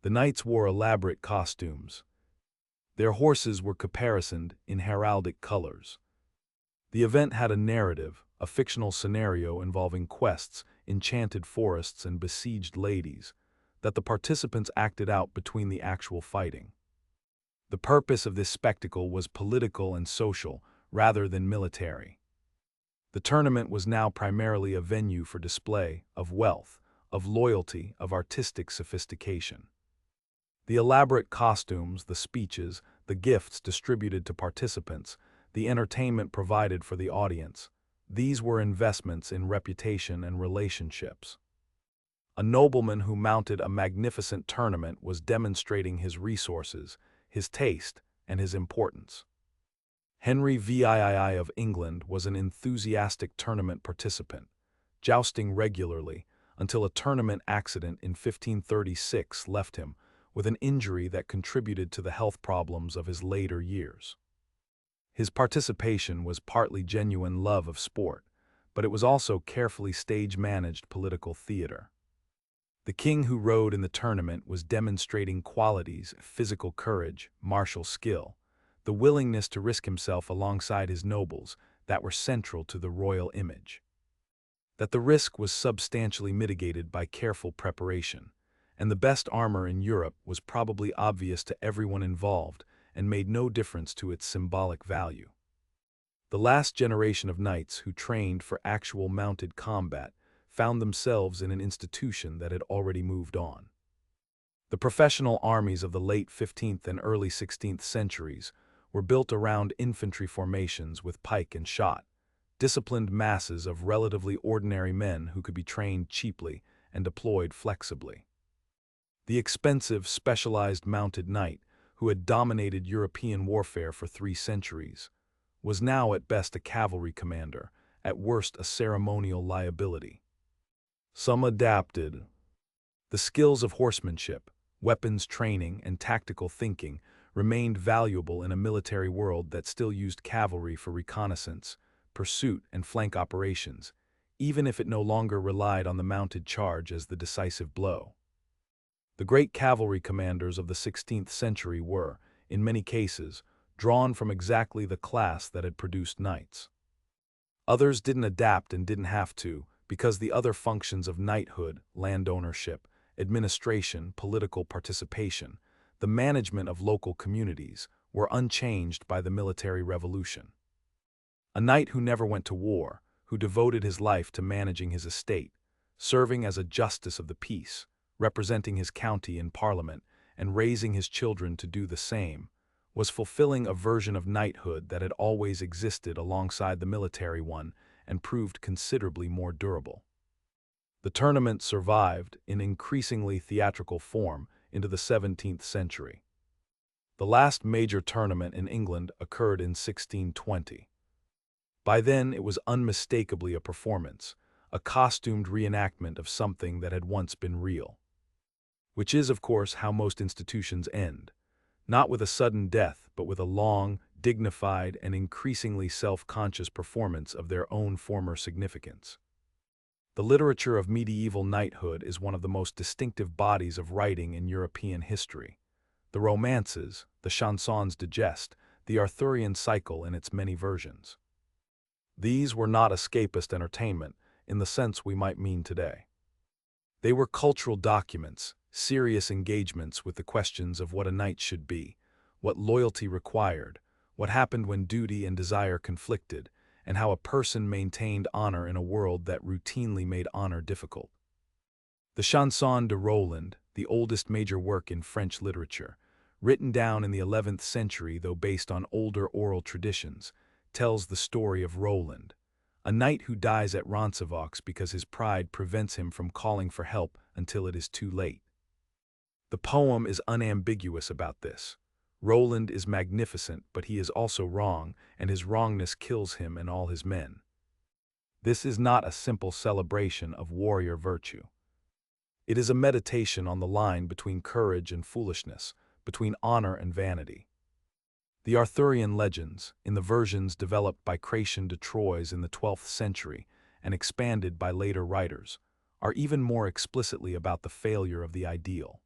S1: The knights wore elaborate costumes. Their horses were caparisoned in heraldic colors. The event had a narrative, a fictional scenario involving quests, enchanted forests, and besieged ladies, that the participants acted out between the actual fighting. The purpose of this spectacle was political and social, rather than military. The tournament was now primarily a venue for display of wealth, of loyalty, of artistic sophistication. The elaborate costumes, the speeches, the gifts distributed to participants, the entertainment provided for the audience, these were investments in reputation and relationships. A nobleman who mounted a magnificent tournament was demonstrating his resources, his taste, and his importance. Henry VIII of England was an enthusiastic tournament participant, jousting regularly until a tournament accident in 1536 left him with an injury that contributed to the health problems of his later years. His participation was partly genuine love of sport, but it was also carefully stage-managed political theater. The king who rode in the tournament was demonstrating qualities, physical courage, martial skill, the willingness to risk himself alongside his nobles that were central to the royal image. That the risk was substantially mitigated by careful preparation, and the best armor in Europe was probably obvious to everyone involved and made no difference to its symbolic value. The last generation of knights who trained for actual mounted combat found themselves in an institution that had already moved on. The professional armies of the late 15th and early 16th centuries were built around infantry formations with pike and shot, disciplined masses of relatively ordinary men who could be trained cheaply and deployed flexibly. The expensive, specialized mounted knight, who had dominated European warfare for 3 centuries, was now at best a cavalry commander, at worst a ceremonial liability. Some adapted. The skills of horsemanship, weapons training, and tactical thinking remained valuable in a military world that still used cavalry for reconnaissance, pursuit, and flank operations, even if it no longer relied on the mounted charge as the decisive blow. The great cavalry commanders of the 16th century were, in many cases, drawn from exactly the class that had produced knights. Others didn't adapt and didn't have to, because the other functions of knighthood, land ownership, administration, political participation, the management of local communities, were unchanged by the military revolution. A knight who never went to war, who devoted his life to managing his estate, serving as a justice of the peace, representing his county in parliament, and raising his children to do the same, was fulfilling a version of knighthood that had always existed alongside the military one and proved considerably more durable. The tournament survived, in increasingly theatrical form, into the 17th century. The last major tournament in England occurred in 1620. By then, it was unmistakably a performance, a costumed reenactment of something that had once been real. Which is, of course, how most institutions end, not with a sudden death, but with a long, dignified, and increasingly self-conscious performance of their own former significance. The literature of medieval knighthood is one of the most distinctive bodies of writing in European history. The romances, the chansons de geste, the Arthurian cycle in its many versions. These were not escapist entertainment in the sense we might mean today. They were cultural documents, serious engagements with the questions of what a knight should be, what loyalty required, what happened when duty and desire conflicted, and how a person maintained honor in a world that routinely made honor difficult. The Chanson de Roland, the oldest major work in French literature, written down in the 11th century though based on older oral traditions, tells the story of Roland, a knight who dies at Roncesvalles because his pride prevents him from calling for help until it is too late. The poem is unambiguous about this. Roland is magnificent, but he is also wrong, and his wrongness kills him and all his men. This is not a simple celebration of warrior virtue. It is a meditation on the line between courage and foolishness, between honor and vanity. The Arthurian legends, in the versions developed by Chrétien de Troyes in the 12th century and expanded by later writers, are even more explicitly about the failure of the ideal.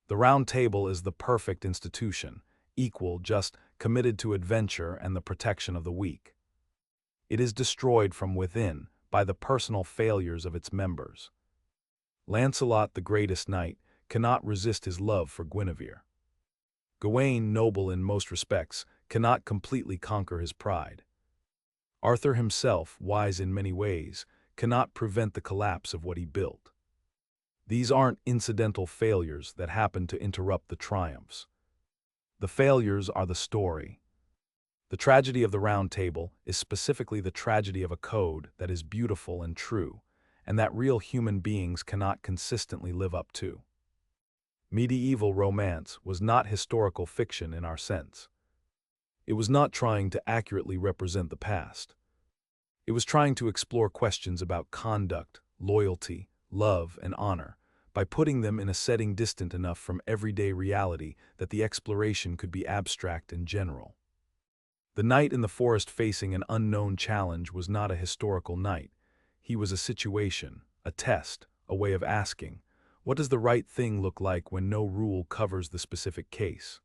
S1: The Round Table is the perfect institution, equal, just, committed to adventure and the protection of the weak. It is destroyed from within by the personal failures of its members. Lancelot, the greatest knight, cannot resist his love for Guinevere. Gawain, noble in most respects, cannot completely conquer his pride. Arthur himself, wise in many ways, cannot prevent the collapse of what he built. These aren't incidental failures that happen to interrupt the triumphs. The failures are the story. The tragedy of the Round Table is specifically the tragedy of a code that is beautiful and true, and that real human beings cannot consistently live up to. Medieval romance was not historical fiction in our sense. It was not trying to accurately represent the past. It was trying to explore questions about conduct, loyalty, love, and honor, by putting them in a setting distant enough from everyday reality that the exploration could be abstract and general. The knight in the forest facing an unknown challenge was not a historical knight. He was a situation, a test, a way of asking, what does the right thing look like when no rule covers the specific case?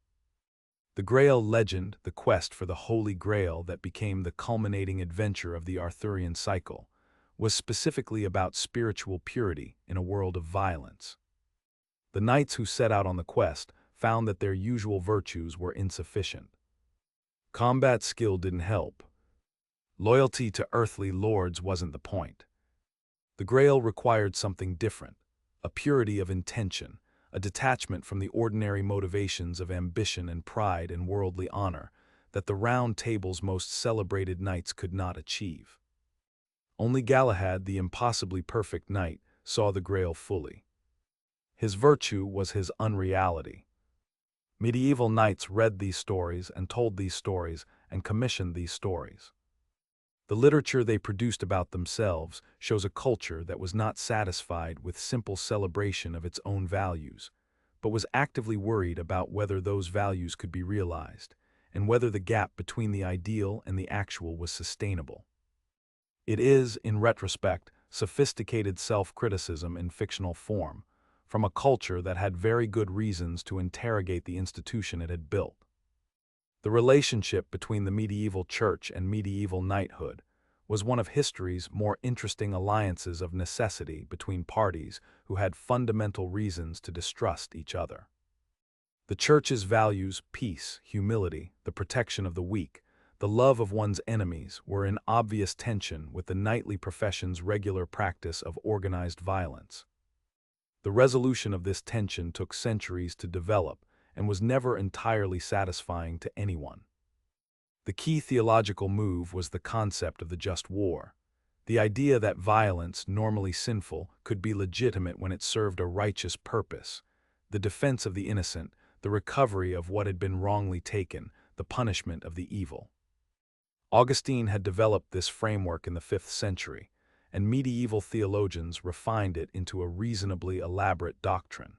S1: The Grail legend, the quest for the Holy Grail that became the culminating adventure of the Arthurian cycle, was specifically about spiritual purity in a world of violence. The knights who set out on the quest found that their usual virtues were insufficient. Combat skill didn't help. Loyalty to earthly lords wasn't the point. The Grail required something different, a purity of intention, a detachment from the ordinary motivations of ambition and pride and worldly honor that the Round Table's most celebrated knights could not achieve. Only Galahad, the impossibly perfect knight, saw the Grail fully. His virtue was his unreality. Medieval knights read these stories and told these stories and commissioned these stories. The literature they produced about themselves shows a culture that was not satisfied with simple celebration of its own values, but was actively worried about whether those values could be realized, and whether the gap between the ideal and the actual was sustainable. It is, in retrospect, sophisticated self-criticism in fictional form, from a culture that had very good reasons to interrogate the institution it had built. The relationship between the medieval church and medieval knighthood was one of history's more interesting alliances of necessity between parties who had fundamental reasons to distrust each other. The church's values, peace, humility, the protection of the weak, the love of one's enemies, were in obvious tension with the knightly profession's regular practice of organized violence. The resolution of this tension took centuries to develop and was never entirely satisfying to anyone. The key theological move was the concept of the just war, the idea that violence, normally sinful, could be legitimate when it served a righteous purpose, the defense of the innocent, the recovery of what had been wrongly taken, the punishment of the evil. Augustine had developed this framework in the 5th century, and medieval theologians refined it into a reasonably elaborate doctrine.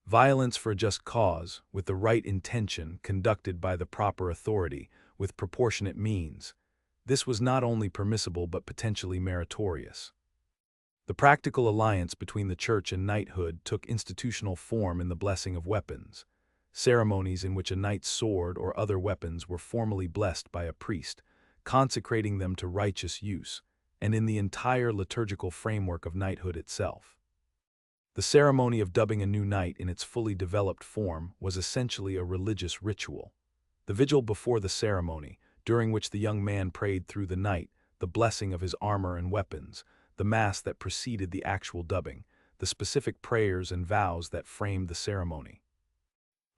S1: Violence for a just cause, with the right intention, conducted by the proper authority, with proportionate means. This was not only permissible but potentially meritorious. The practical alliance between the church and knighthood took institutional form in the blessing of weapons, ceremonies in which a knight's sword or other weapons were formally blessed by a priest, consecrating them to righteous use, and in the entire liturgical framework of knighthood itself. The ceremony of dubbing a new knight in its fully developed form was essentially a religious ritual. The vigil before the ceremony, during which the young man prayed through the night, the blessing of his armor and weapons, the mass that preceded the actual dubbing, the specific prayers and vows that framed the ceremony.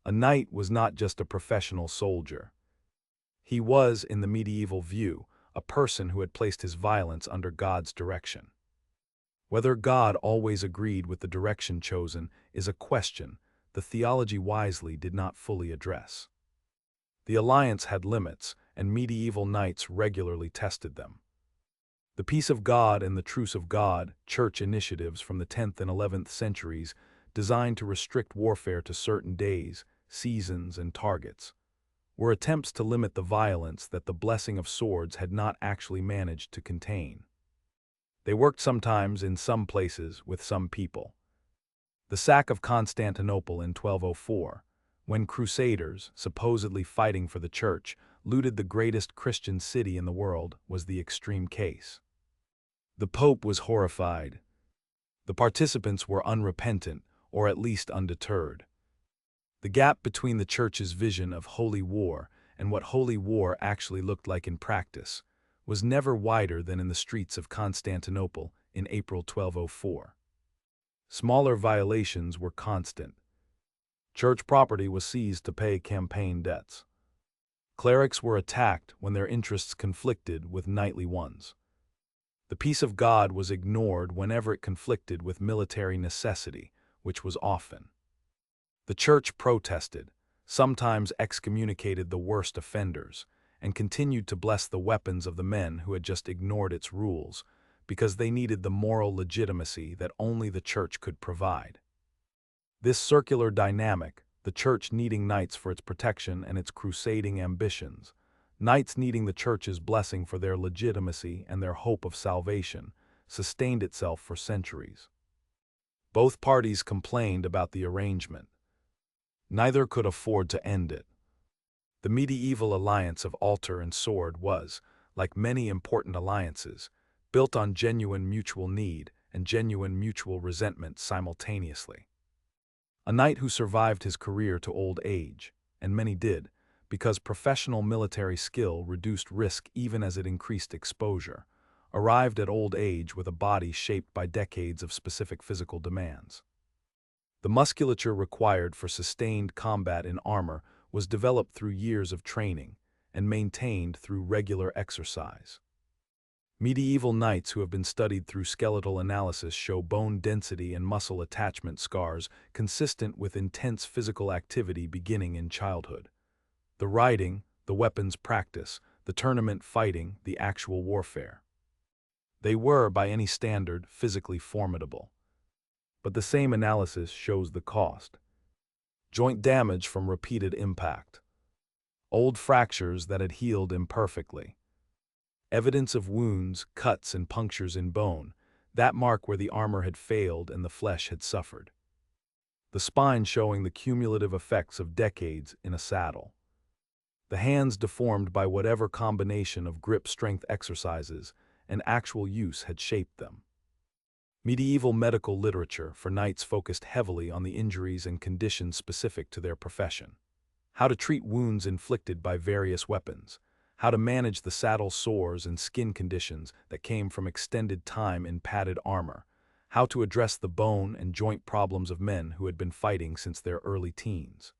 S1: A knight was not just a professional soldier. He was, in the medieval view, a person who had placed his violence under God's direction. Whether God always agreed with the direction chosen is a question the theology wisely did not fully address. The alliance had limits, and medieval knights regularly tested them. The peace of God and the truce of God, church initiatives from the 10th and 11th centuries designed to restrict warfare to certain days, seasons, and targets, were attempts to limit the violence that the blessing of swords had not actually managed to contain. They worked sometimes in some places with some people. The sack of Constantinople in 1204, when crusaders, supposedly fighting for the church, looted the greatest Christian city in the world, was the extreme case. The Pope was horrified. The participants were unrepentant, or at least undeterred. The gap between the Church's vision of holy war and what holy war actually looked like in practice was never wider than in the streets of Constantinople in April 1204. Smaller violations were constant. Church property was seized to pay campaign debts. Clerics were attacked when their interests conflicted with knightly ones. The peace of God was ignored whenever it conflicted with military necessity, which was often. The church protested, sometimes excommunicated the worst offenders, and continued to bless the weapons of the men who had just ignored its rules, because they needed the moral legitimacy that only the church could provide. This circular dynamic, the church needing knights for its protection and its crusading ambitions, knights needing the church's blessing for their legitimacy and their hope of salvation, sustained itself for centuries. Both parties complained about the arrangement. Neither could afford to end it. The medieval alliance of altar and sword was, like many important alliances, built on genuine mutual need and genuine mutual resentment simultaneously. A knight who survived his career to old age, and many did, because professional military skill reduced risk even as it increased exposure, arrived at old age with a body shaped by decades of specific physical demands. The musculature required for sustained combat in armor was developed through years of training and maintained through regular exercise. Medieval knights who have been studied through skeletal analysis show bone density and muscle attachment scars consistent with intense physical activity beginning in childhood. The riding, the weapons practice, the tournament fighting, the actual warfare. They were, by any standard, physically formidable. But the same analysis shows the cost. Joint damage from repeated impact. Old fractures that had healed imperfectly. Evidence of wounds, cuts, and punctures in bone, that mark where the armor had failed and the flesh had suffered. The spine showing the cumulative effects of decades in a saddle. The hands deformed by whatever combination of grip strength exercises and actual use had shaped them. Medieval medical literature for knights focused heavily on the injuries and conditions specific to their profession. How to treat wounds inflicted by various weapons, how to manage the saddle sores and skin conditions that came from extended time in padded armor, how to address the bone and joint problems of men who had been fighting since their early teens.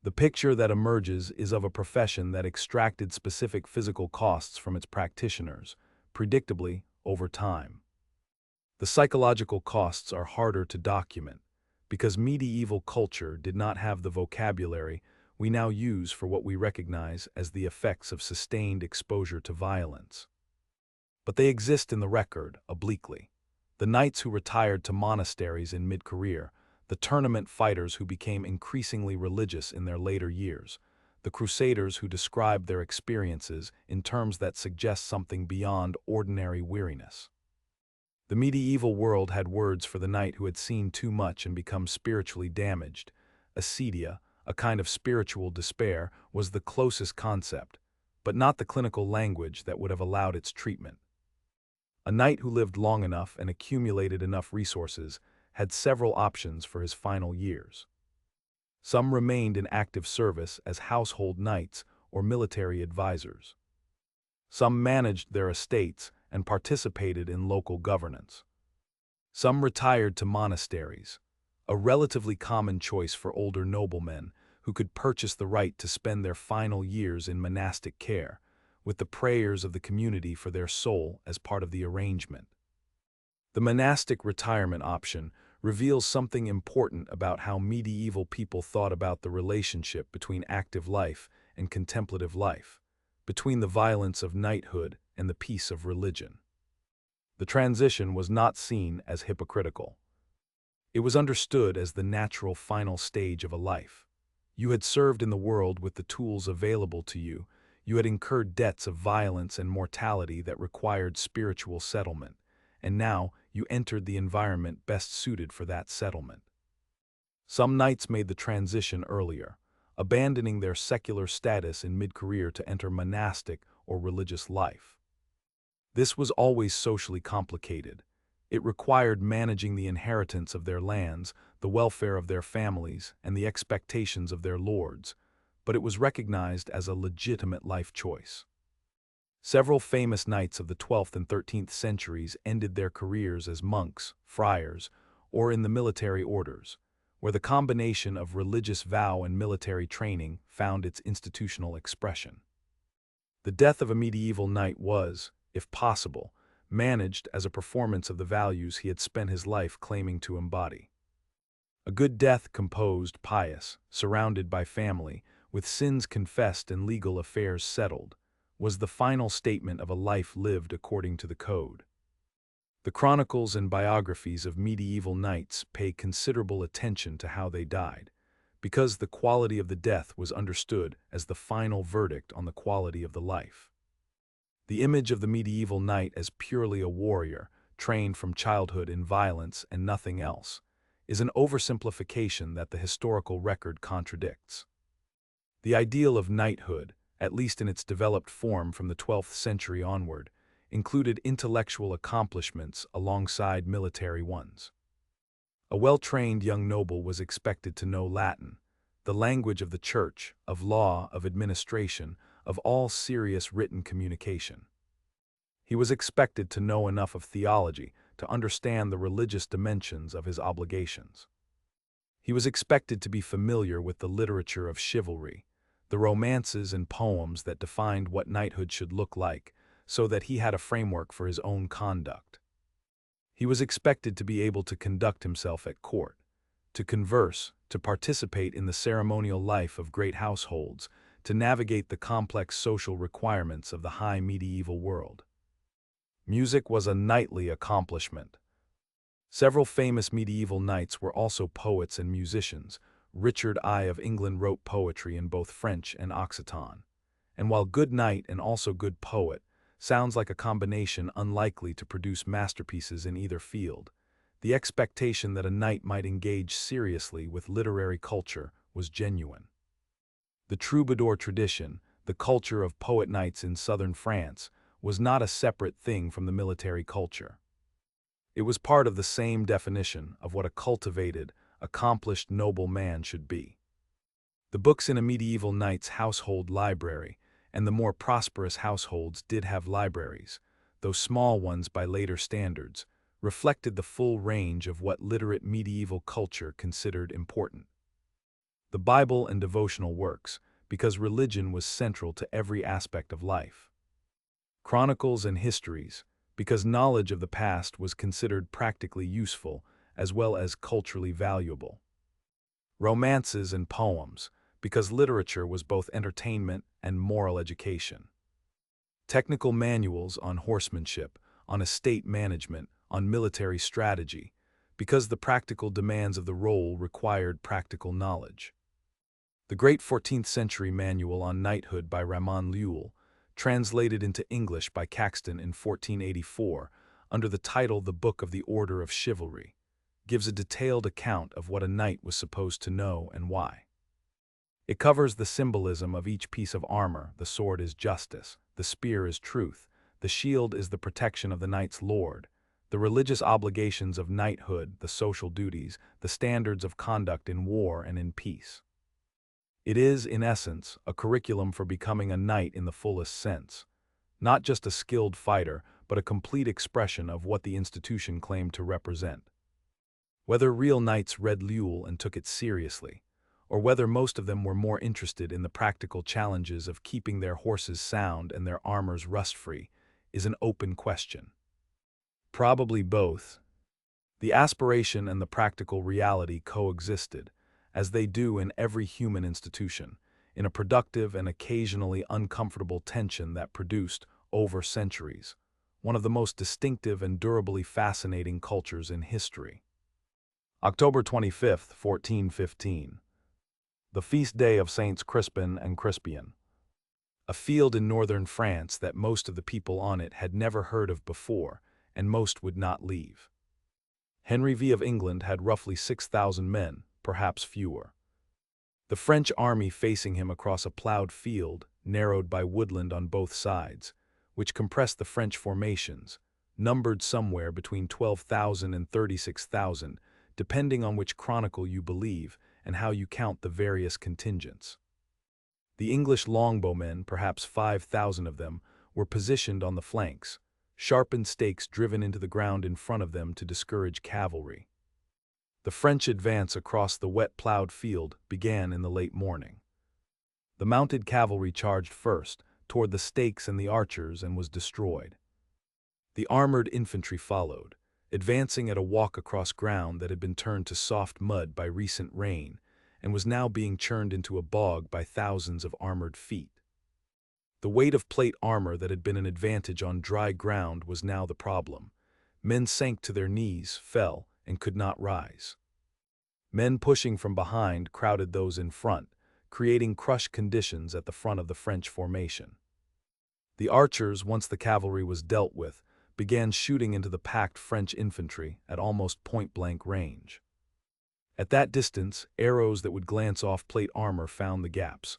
S1: The picture that emerges is of a profession that extracted specific physical costs from its practitioners, predictably, over time. The psychological costs are harder to document, because medieval culture did not have the vocabulary we now use for what we recognize as the effects of sustained exposure to violence. But they exist in the record, obliquely. The knights who retired to monasteries in mid-career, the tournament fighters who became increasingly religious in their later years, the crusaders who described their experiences in terms that suggest something beyond ordinary weariness. The medieval world had words for the knight who had seen too much and become spiritually damaged. Acedia, a kind of spiritual despair, was the closest concept, but not the clinical language that would have allowed its treatment. A knight who lived long enough and accumulated enough resources had several options for his final years. Some remained in active service as household knights or military advisors. Some managed their estates and participated in local governance. Some retired to monasteries, a relatively common choice for older noblemen who could purchase the right to spend their final years in monastic care, with the prayers of the community for their soul as part of the arrangement. The monastic retirement option reveals something important about how medieval people thought about the relationship between active life and contemplative life, between the violence of knighthood and the peace of religion. The transition was not seen as hypocritical. It was understood as the natural final stage of a life. You had served in the world with the tools available to you. You had incurred debts of violence and mortality that required spiritual settlement, and now you entered the environment best suited for that settlement. Some knights made the transition earlier, abandoning their secular status in mid-career to enter monastic or religious life. This was always socially complicated. It required managing the inheritance of their lands, the welfare of their families, and the expectations of their lords, but it was recognized as a legitimate life choice. Several famous knights of the 12th and 13th centuries ended their careers as monks, friars, or in the military orders, where the combination of religious vow and military training found its institutional expression. The death of a medieval knight was, if possible, managed as a performance of the values he had spent his life claiming to embody. A good death composed, pious, surrounded by family, with sins confessed and legal affairs settled, was the final statement of a life lived according to the code. The chronicles and biographies of medieval knights pay considerable attention to how they died, because the quality of the death was understood as the final verdict on the quality of the life. The image of the medieval knight as purely a warrior, trained from childhood in violence and nothing else, is an oversimplification that the historical record contradicts. The ideal of knighthood, at least in its developed form from the 12th century onward, included intellectual accomplishments alongside military ones. A well-trained young noble was expected to know Latin, the language of the church, of law, of administration, of all serious written communication. He was expected to know enough of theology to understand the religious dimensions of his obligations. He was expected to be familiar with the literature of chivalry, the romances and poems that defined what knighthood should look like, so that he had a framework for his own conduct. He was expected to be able to conduct himself at court, to converse, to participate in the ceremonial life of great households, to navigate the complex social requirements of the high medieval world. Music was a knightly accomplishment. Several famous medieval knights were also poets and musicians. Richard I of England wrote poetry in both French and Occitan. And while good knight and also good poet sounds like a combination unlikely to produce masterpieces in either field, the expectation that a knight might engage seriously with literary culture was genuine. The troubadour tradition, the culture of poet knights in southern France, was not a separate thing from the military culture. It was part of the same definition of what a cultivated, accomplished noble man should be. The books in a medieval knight's household library, and the more prosperous households did have libraries, though small ones by later standards, reflected the full range of what literate medieval culture considered important. The Bible and devotional works, because religion was central to every aspect of life. Chronicles and histories, because knowledge of the past was considered practically useful as well as culturally valuable. Romances and poems, because literature was both entertainment and moral education. Technical manuals on horsemanship, on estate management, on military strategy, because the practical demands of the role required practical knowledge. The great 14th century manual on knighthood by Ramon Llull, translated into English by Caxton in 1484 under the title The Book of the Order of Chivalry, gives a detailed account of what a knight was supposed to know and why. It covers the symbolism of each piece of armor. The sword is justice, the spear is truth, the shield is the protection of the knight's lord, the religious obligations of knighthood, the social duties, the standards of conduct in war and in peace. It is, in essence, a curriculum for becoming a knight in the fullest sense, not just a skilled fighter, but a complete expression of what the institution claimed to represent. Whether real knights read Llull and took it seriously, or whether most of them were more interested in the practical challenges of keeping their horses sound and their armors rust-free, is an open question. Probably both. The aspiration and the practical reality coexisted, as they do in every human institution, in a productive and occasionally uncomfortable tension that produced, over centuries, one of the most distinctive and durably fascinating cultures in history. October 25, 1415. The feast day of Saints Crispin and Crispian. A field in northern France that most of the people on it had never heard of before, and most would not leave. Henry V of England had roughly 6,000 men, perhaps fewer. The French army facing him across a plowed field, narrowed by woodland on both sides, which compressed the French formations, numbered somewhere between 12,000 and 36,000, depending on which chronicle you believe and how you count the various contingents. The English longbowmen, perhaps 5,000 of them, were positioned on the flanks, sharpened stakes driven into the ground in front of them to discourage cavalry. The French advance across the wet plowed field began in the late morning. The mounted cavalry charged first, toward the stakes and the archers, and was destroyed. The armored infantry followed, advancing at a walk across ground that had been turned to soft mud by recent rain, and was now being churned into a bog by thousands of armored feet. The weight of plate armor that had been an advantage on dry ground was now the problem, Men sank to their knees, fell, and could not rise. Men pushing from behind crowded those in front, creating crushed conditions at the front of the French formation. The archers, once the cavalry was dealt with, began shooting into the packed French infantry at almost point-blank range. At that distance, arrows that would glance off plate armor found the gaps,